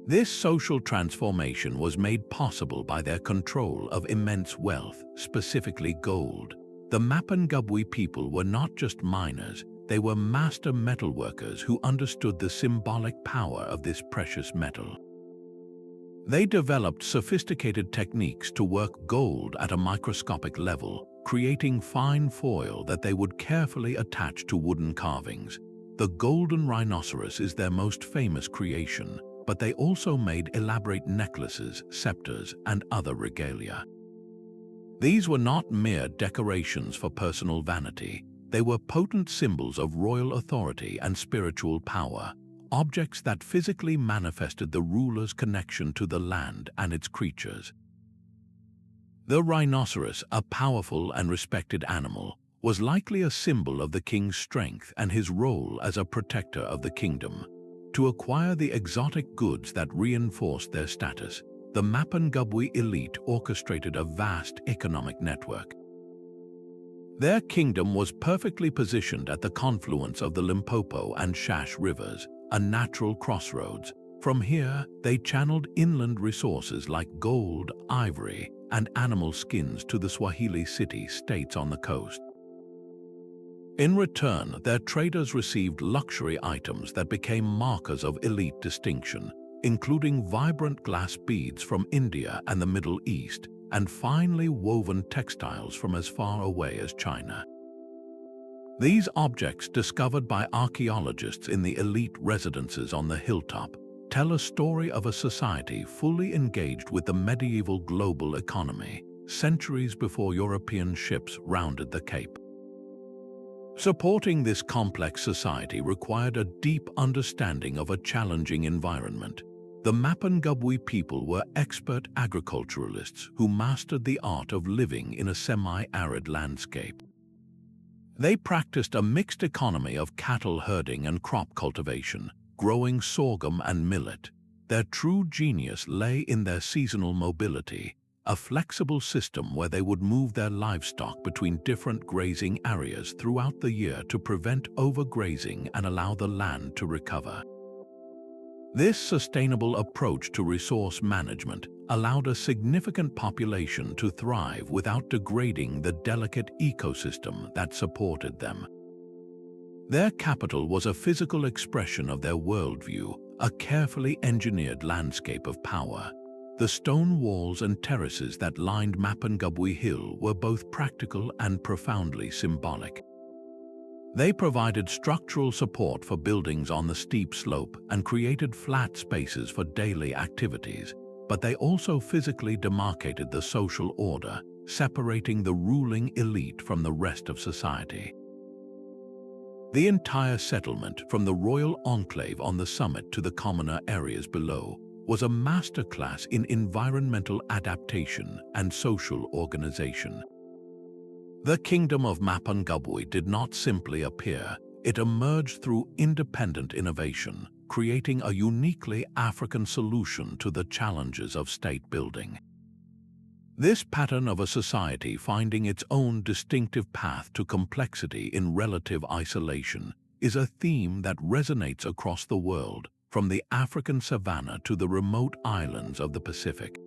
A: This social transformation was made possible by their control of immense wealth, specifically gold. The Mapungubwe people were not just miners, they were master metalworkers who understood the symbolic power of this precious metal. They developed sophisticated techniques to work gold at a microscopic level, creating fine foil that they would carefully attach to wooden carvings. The golden rhinoceros is their most famous creation, but they also made elaborate necklaces, scepters, and other regalia. These were not mere decorations for personal vanity. They were potent symbols of royal authority and spiritual power, objects that physically manifested the ruler's connection to the land and its creatures. The rhinoceros, a powerful and respected animal, was likely a symbol of the king's strength and his role as a protector of the kingdom. To acquire the exotic goods that reinforced their status, the Mapungubwe elite orchestrated a vast economic network. Their kingdom was perfectly positioned at the confluence of the Limpopo and Shash rivers, a natural crossroads. From here, they channeled inland resources like gold, ivory, and animal skins to the Swahili city-states on the coast. In return, their traders received luxury items that became markers of elite distinction, including vibrant glass beads from India and the Middle East, and finely woven textiles from as far away as China. These objects, discovered by archaeologists in the elite residences on the hilltop, tell a story of a society fully engaged with the medieval global economy, centuries before European ships rounded the Cape. Supporting this complex society required a deep understanding of a challenging environment. The Mapungubwe people were expert agriculturalists who mastered the art of living in a semi-arid landscape. They practiced a mixed economy of cattle herding and crop cultivation, growing sorghum and millet. Their true genius lay in their seasonal mobility, a flexible system where they would move their livestock between different grazing areas throughout the year to prevent overgrazing and allow the land to recover. This sustainable approach to resource management allowed a significant population to thrive without degrading the delicate ecosystem that supported them. Their capital was a physical expression of their worldview, a carefully engineered landscape of power. The stone walls and terraces that lined Mapungubwe Hill were both practical and profoundly symbolic. They provided structural support for buildings on the steep slope and created flat spaces for daily activities, but they also physically demarcated the social order, separating the ruling elite from the rest of society. The entire settlement, from the royal enclave on the summit to the commoner areas below, was a masterclass in environmental adaptation and social organization. The Kingdom of Mapungubwe did not simply appear, it emerged through independent innovation, creating a uniquely African solution to the challenges of state building. This pattern of a society finding its own distinctive path to complexity in relative isolation is a theme that resonates across the world, from the African savanna to the remote islands of the Pacific.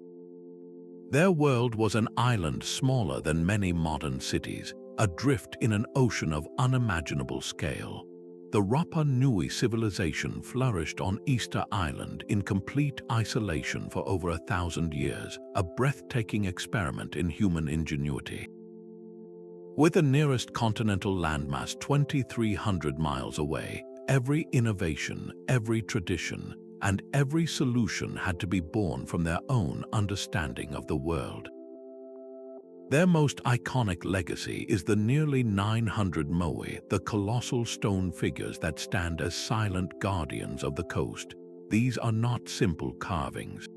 A: Their world was an island smaller than many modern cities, adrift in an ocean of unimaginable scale. The Rapa Nui civilization flourished on Easter Island in complete isolation for over 1,000 years, a breathtaking experiment in human ingenuity. With the nearest continental landmass 2,300 miles away, every innovation, every tradition, and every solution had to be born from their own understanding of the world. Their most iconic legacy is the nearly 900 moe, the colossal stone figures that stand as silent guardians of the coast. These are not simple carvings.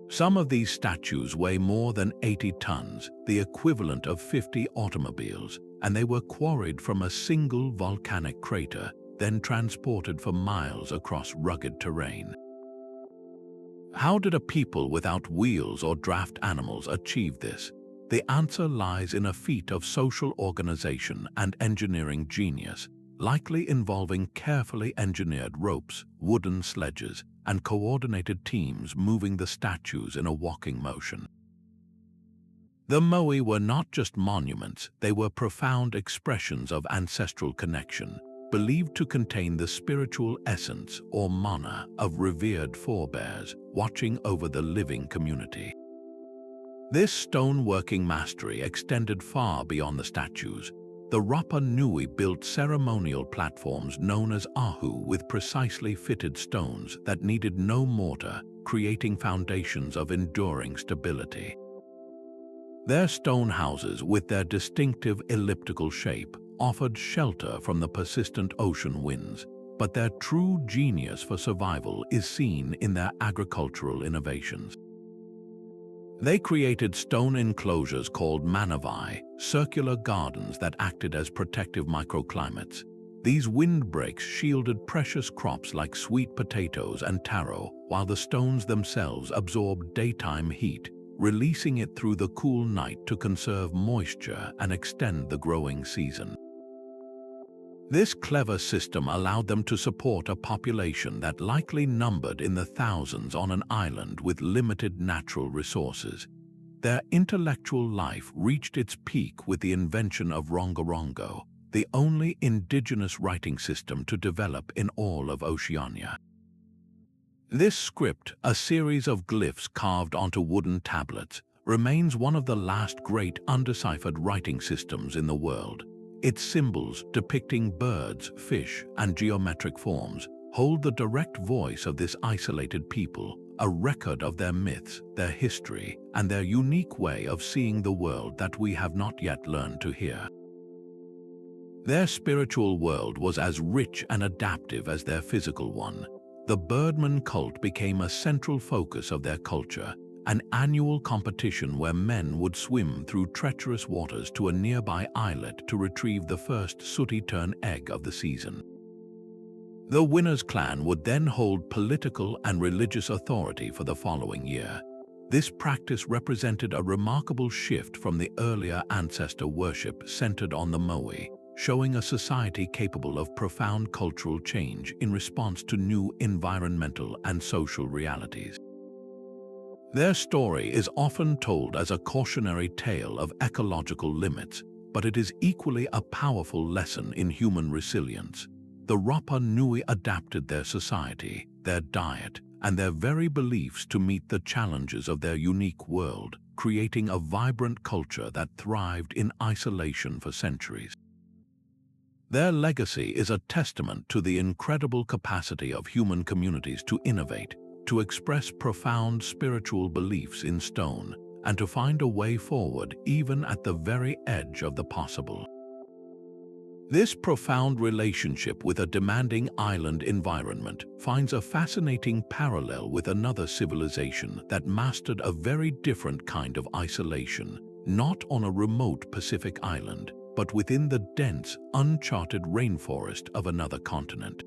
A: Some of these statues weigh more than 80 tons, the equivalent of 50 automobiles, and they were quarried from a single volcanic crater, then transported for miles across rugged terrain. How did a people without wheels or draft animals achieve this? The answer lies in a feat of social organization and engineering genius, likely involving carefully engineered ropes, wooden sledges, and coordinated teams moving the statues in a walking motion. The moai were not just monuments, they were profound expressions of ancestral connection, believed to contain the spiritual essence or mana of revered forebears watching over the living community. This stoneworking mastery extended far beyond the statues. The Rapa Nui built ceremonial platforms known as ahu with precisely fitted stones that needed no mortar, creating foundations of enduring stability. Their stone houses, with their distinctive elliptical shape, offered shelter from the persistent ocean winds, but their true genius for survival is seen in their agricultural innovations. They created stone enclosures called manavai, circular gardens that acted as protective microclimates. These windbreaks shielded precious crops like sweet potatoes and taro, while the stones themselves absorbed daytime heat, releasing it through the cool night to conserve moisture and extend the growing season. This clever system allowed them to support a population that likely numbered in the thousands on an island with limited natural resources. Their intellectual life reached its peak with the invention of Rongorongo, the only indigenous writing system to develop in all of Oceania. This script, a series of glyphs carved onto wooden tablets, remains one of the last great undeciphered writing systems in the world. Its symbols, depicting birds, fish, and geometric forms, hold the direct voice of this isolated people, a record of their myths, their history, and their unique way of seeing the world that we have not yet learned to hear. Their spiritual world was as rich and adaptive as their physical one. The birdman cult became a central focus of their culture, an annual competition where men would swim through treacherous waters to a nearby islet to retrieve the first sooty-tern egg of the season. The winner's clan would then hold political and religious authority for the following year. This practice represented a remarkable shift from the earlier ancestor worship centered on the moe, showing a society capable of profound cultural change in response to new environmental and social realities. Their story is often told as a cautionary tale of ecological limits, but it is equally a powerful lesson in human resilience. The Rapa Nui adapted their society, their diet, and their very beliefs to meet the challenges of their unique world, creating a vibrant culture that thrived in isolation for centuries. Their legacy is a testament to the incredible capacity of human communities to innovate, to express profound spiritual beliefs in stone, and to find a way forward even at the very edge of the possible. This profound relationship with a demanding island environment finds a fascinating parallel with another civilization that mastered a very different kind of isolation, not on a remote Pacific island, but within the dense, uncharted rainforest of another continent.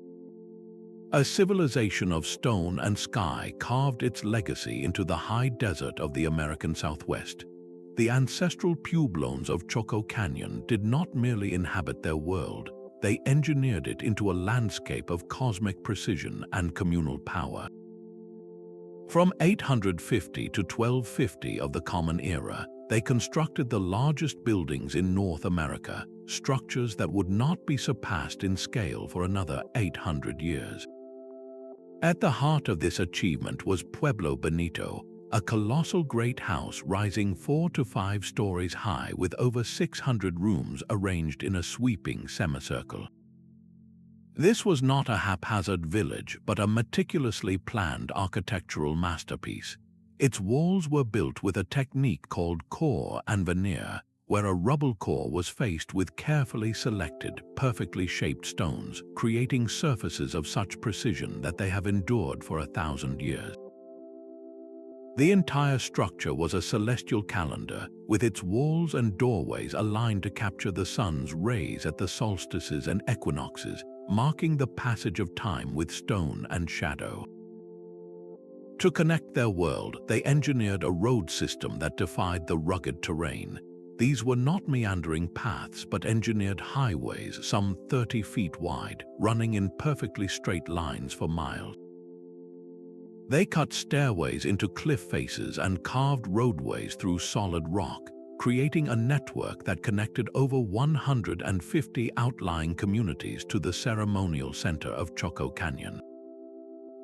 A: A civilization of stone and sky carved its legacy into the high desert of the American Southwest. The ancestral Puebloans of Choco Canyon did not merely inhabit their world, they engineered it into a landscape of cosmic precision and communal power. From 850 to 1250 of the Common Era, they constructed the largest buildings in North America, structures that would not be surpassed in scale for another 800 years. At the heart of this achievement was Pueblo Bonito, a colossal great house rising 4 to 5 stories high with over 600 rooms arranged in a sweeping semicircle. This was not a haphazard village, but a meticulously planned architectural masterpiece. Its walls were built with a technique called core and veneer, where a rubble core was faced with carefully selected, perfectly shaped stones, creating surfaces of such precision that they have endured for 1,000 years. The entire structure was a celestial calendar, with its walls and doorways aligned to capture the sun's rays at the solstices and equinoxes, marking the passage of time with stone and shadow. To connect their world, they engineered a road system that defied the rugged terrain. These were not meandering paths but engineered highways some 30 feet wide, running in perfectly straight lines for miles. They cut stairways into cliff faces and carved roadways through solid rock, creating a network that connected over 150 outlying communities to the ceremonial center of Choco Canyon.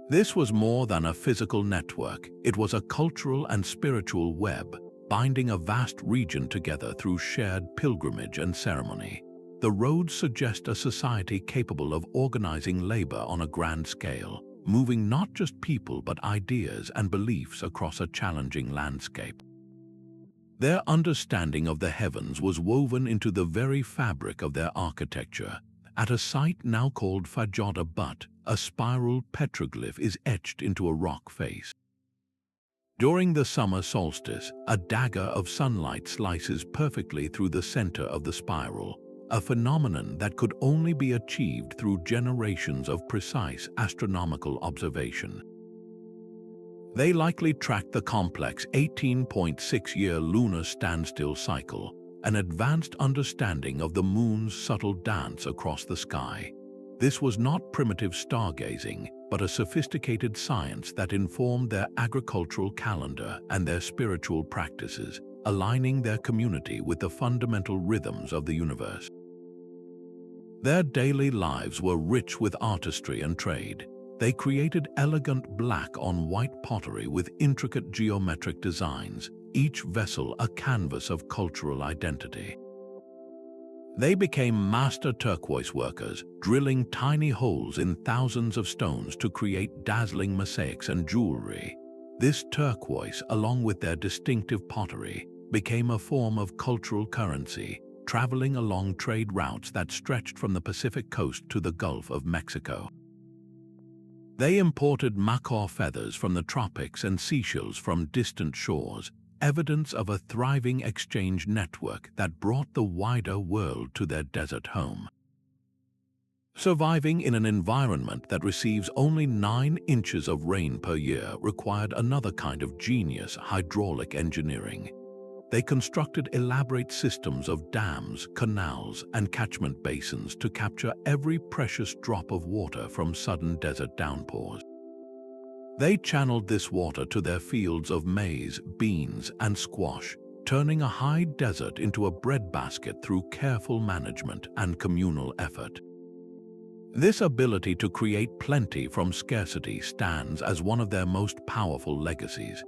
A: This was more than a physical network, it was a cultural and spiritual web, binding a vast region together through shared pilgrimage and ceremony. The roads suggest a society capable of organizing labor on a grand scale, moving not just people but ideas and beliefs across a challenging landscape. Their understanding of the heavens was woven into the very fabric of their architecture. At a site now called Fajoda Butte, a spiral petroglyph is etched into a rock face. During the summer solstice, a dagger of sunlight slices perfectly through the center of the spiral, a phenomenon that could only be achieved through generations of precise astronomical observation. They likely tracked the complex 18.6-year lunar standstill cycle, an advanced understanding of the moon's subtle dance across the sky. This was not primitive stargazing, but a sophisticated science that informed their agricultural calendar and their spiritual practices, aligning their community with the fundamental rhythms of the universe. Their daily lives were rich with artistry and trade. They created elegant black on white pottery with intricate geometric designs, each vessel a canvas of cultural identity. They became master turquoise workers, drilling tiny holes in thousands of stones to create dazzling mosaics and jewelry. This turquoise, along with their distinctive pottery, became a form of cultural currency, traveling along trade routes that stretched from the Pacific coast to the Gulf of Mexico. They imported macaw feathers from the tropics and seashells from distant shores, evidence of a thriving exchange network that brought the wider world to their desert home. Surviving in an environment that receives only 9 inches of rain per year required another kind of genius: hydraulic engineering. They constructed elaborate systems of dams, canals, and catchment basins to capture every precious drop of water from sudden desert downpours. They channeled this water to their fields of maize, beans, and squash, turning a high desert into a breadbasket through careful management and communal effort. This ability to create plenty from scarcity stands as one of their most powerful legacies.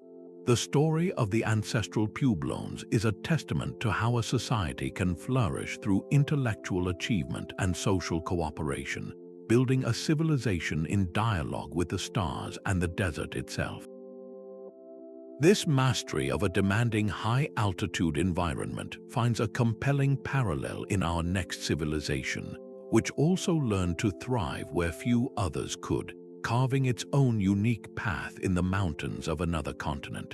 A: The story of the Ancestral Puebloans is a testament to how a society can flourish through intellectual achievement and social cooperation, building a civilization in dialogue with the stars and the desert itself. This mastery of a demanding high-altitude environment finds a compelling parallel in our next civilization, which also learned to thrive where few others could, carving its own unique path in the mountains of another continent.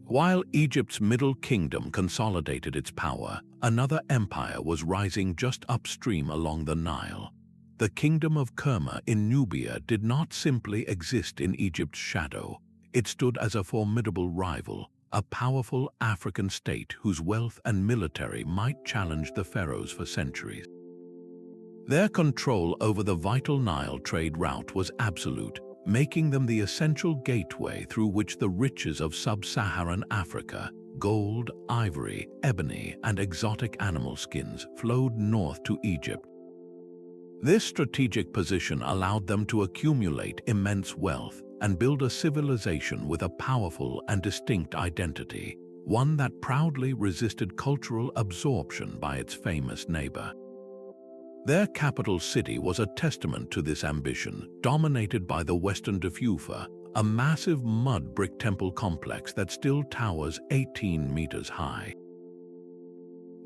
A: While Egypt's Middle Kingdom consolidated its power, another empire was rising just upstream along the Nile. The Kingdom of Kerma in Nubia did not simply exist in Egypt's shadow. It stood as a formidable rival, a powerful African state whose wealth and military might challenge the pharaohs for centuries. Their control over the vital Nile trade route was absolute, making them the essential gateway through which the riches of sub-Saharan Africa, gold, ivory, ebony, and exotic animal skins, flowed north to Egypt. This strategic position allowed them to accumulate immense wealth and build a civilization with a powerful and distinct identity, one that proudly resisted cultural absorption by its famous neighbor. Their capital city was a testament to this ambition, dominated by the Western Defufa, a massive mud brick temple complex that still towers 18 meters high.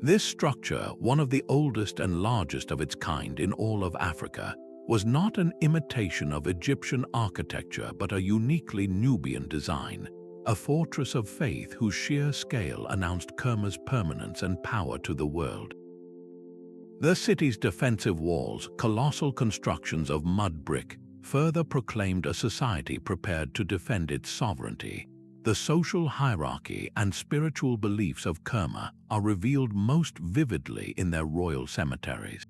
A: This structure, one of the oldest and largest of its kind in all of Africa, was not an imitation of Egyptian architecture but a uniquely Nubian design, a fortress of faith whose sheer scale announced Kerma's permanence and power to the world. The city's defensive walls, colossal constructions of mud brick, further proclaimed a society prepared to defend its sovereignty. The social hierarchy and spiritual beliefs of Kerma are revealed most vividly in their royal cemeteries.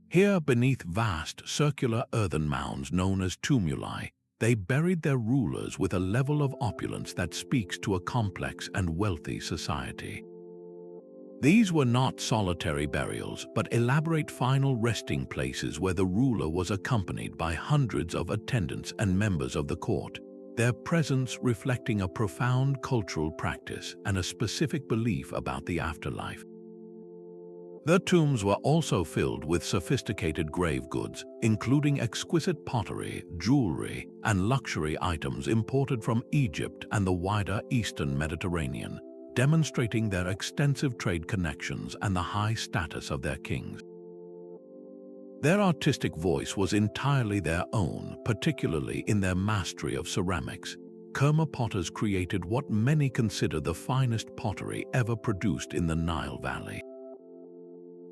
A: Here, beneath vast circular earthen mounds known as tumuli, they buried their rulers with a level of opulence that speaks to a complex and wealthy society. These were not solitary burials, but elaborate final resting places where the ruler was accompanied by hundreds of attendants and members of the court, their presence reflecting a profound cultural practice and a specific belief about the afterlife. The tombs were also filled with sophisticated grave goods, including exquisite pottery, jewelry, and luxury items imported from Egypt and the wider Eastern Mediterranean, demonstrating their extensive trade connections and the high status of their kings. Their artistic voice was entirely their own, particularly in their mastery of ceramics. Kerma potters created what many consider the finest pottery ever produced in the Nile Valley.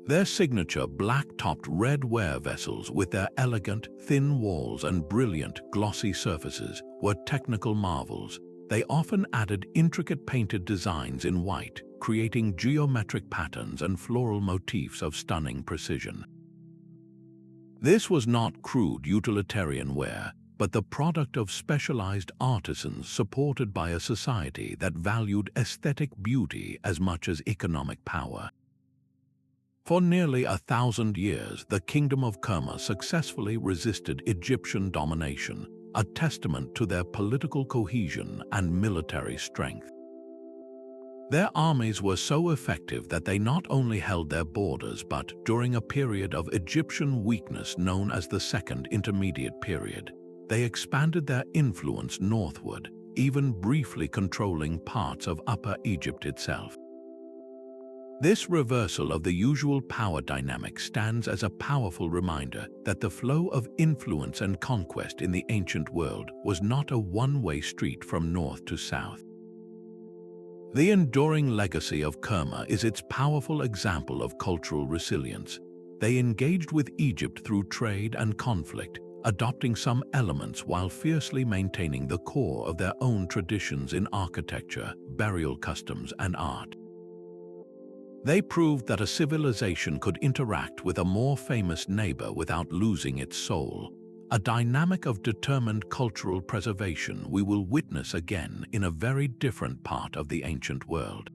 A: Their signature black-topped red ware vessels with their elegant, thin walls and brilliant, glossy surfaces were technical marvels. They often added intricate painted designs in white, creating geometric patterns and floral motifs of stunning precision. This was not crude utilitarian wear, but the product of specialized artisans supported by a society that valued aesthetic beauty as much as economic power. For nearly 1,000 years, the Kingdom of Kerma successfully resisted Egyptian domination, a testament to their political cohesion and military strength. Their armies were so effective that they not only held their borders, but during a period of Egyptian weakness known as the Second Intermediate Period, they expanded their influence northward, even briefly controlling parts of Upper Egypt itself. This reversal of the usual power dynamic stands as a powerful reminder that the flow of influence and conquest in the ancient world was not a one-way street from north to south. The enduring legacy of Kerma is its powerful example of cultural resilience. They engaged with Egypt through trade and conflict, adopting some elements while fiercely maintaining the core of their own traditions in architecture, burial customs, and art. They proved that a civilization could interact with a more famous neighbor without losing its soul, a dynamic of determined cultural preservation we will witness again in a very different part of the ancient world.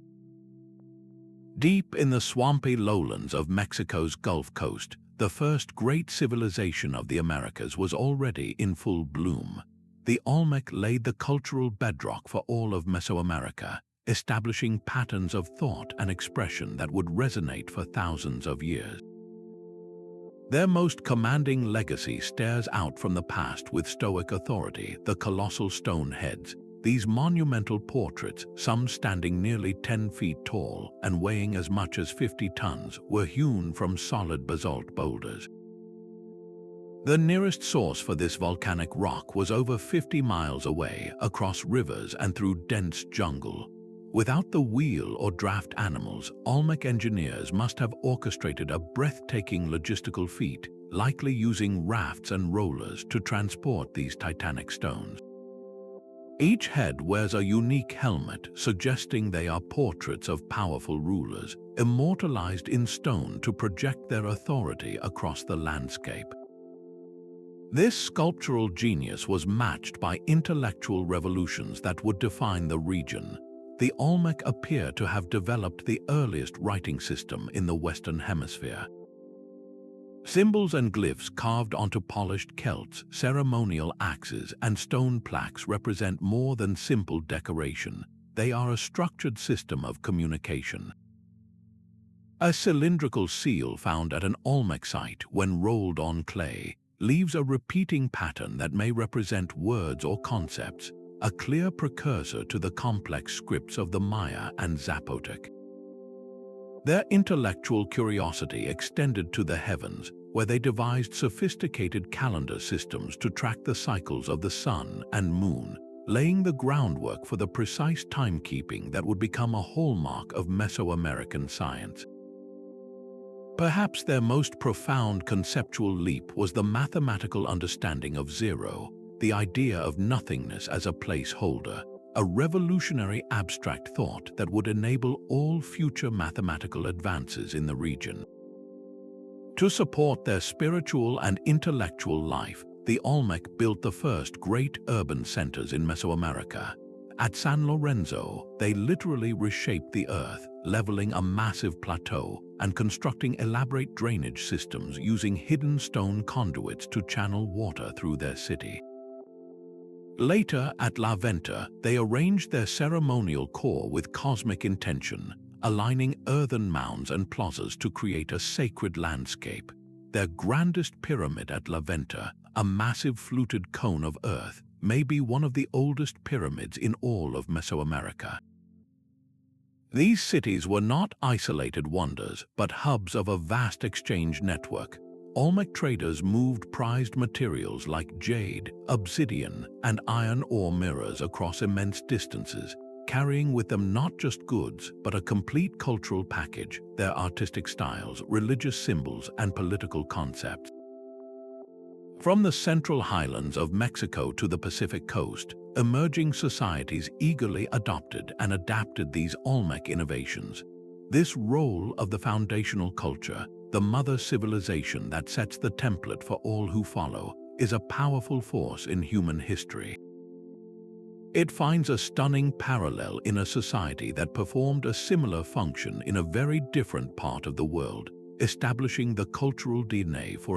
A: Deep in the swampy lowlands of Mexico's Gulf Coast, the first great civilization of the Americas was already in full bloom. The Olmec laid the cultural bedrock for all of Mesoamerica, establishing patterns of thought and expression that would resonate for thousands of years. Their most commanding legacy stares out from the past with stoic authority: the colossal stone heads. These monumental portraits, some standing nearly 10 feet tall and weighing as much as 50 tons, were hewn from solid basalt boulders. The nearest source for this volcanic rock was over 50 miles away, across rivers and through dense jungle. Without the wheel or draft animals, Olmec engineers must have orchestrated a breathtaking logistical feat, likely using rafts and rollers to transport these titanic stones. Each head wears a unique helmet, suggesting they are portraits of powerful rulers, immortalized in stone to project their authority across the landscape. This sculptural genius was matched by intellectual revolutions that would define the region. The Olmec appear to have developed the earliest writing system in the Western Hemisphere. Symbols and glyphs carved onto polished celts, ceremonial axes, and stone plaques represent more than simple decoration. They are a structured system of communication. A cylindrical seal found at an Olmec site, when rolled on clay, leaves a repeating pattern that may represent words or concepts, a clear precursor to the complex scripts of the Maya and Zapotec. Their intellectual curiosity extended to the heavens, where they devised sophisticated calendar systems to track the cycles of the sun and moon, laying the groundwork for the precise timekeeping that would become a hallmark of Mesoamerican science. Perhaps their most profound conceptual leap was the mathematical understanding of zero, the idea of nothingness as a placeholder, a revolutionary abstract thought that would enable all future mathematical advances in the region. To support their spiritual and intellectual life, the Olmec built the first great urban centers in Mesoamerica. At San Lorenzo, they literally reshaped the earth, leveling a massive plateau and constructing elaborate drainage systems using hidden stone conduits to channel water through their city. Later, at La Venta, they arranged their ceremonial core with cosmic intention, aligning earthen mounds and plazas to create a sacred landscape. Their grandest pyramid at La Venta, a massive fluted cone of earth, may be one of the oldest pyramids in all of Mesoamerica. These cities were not isolated wonders, but hubs of a vast exchange network. Olmec traders moved prized materials like jade, obsidian, and iron ore mirrors across immense distances, carrying with them not just goods, but a complete cultural package: their artistic styles, religious symbols, and political concepts. From the central highlands of Mexico to the Pacific coast, emerging societies eagerly adopted and adapted these Olmec innovations. This role of the foundational culture, the mother civilization that sets the template for all who follow, is a powerful force in human history. It finds a stunning parallel in a society that performed a similar function in a very different part of the world, establishing the cultural DNA for an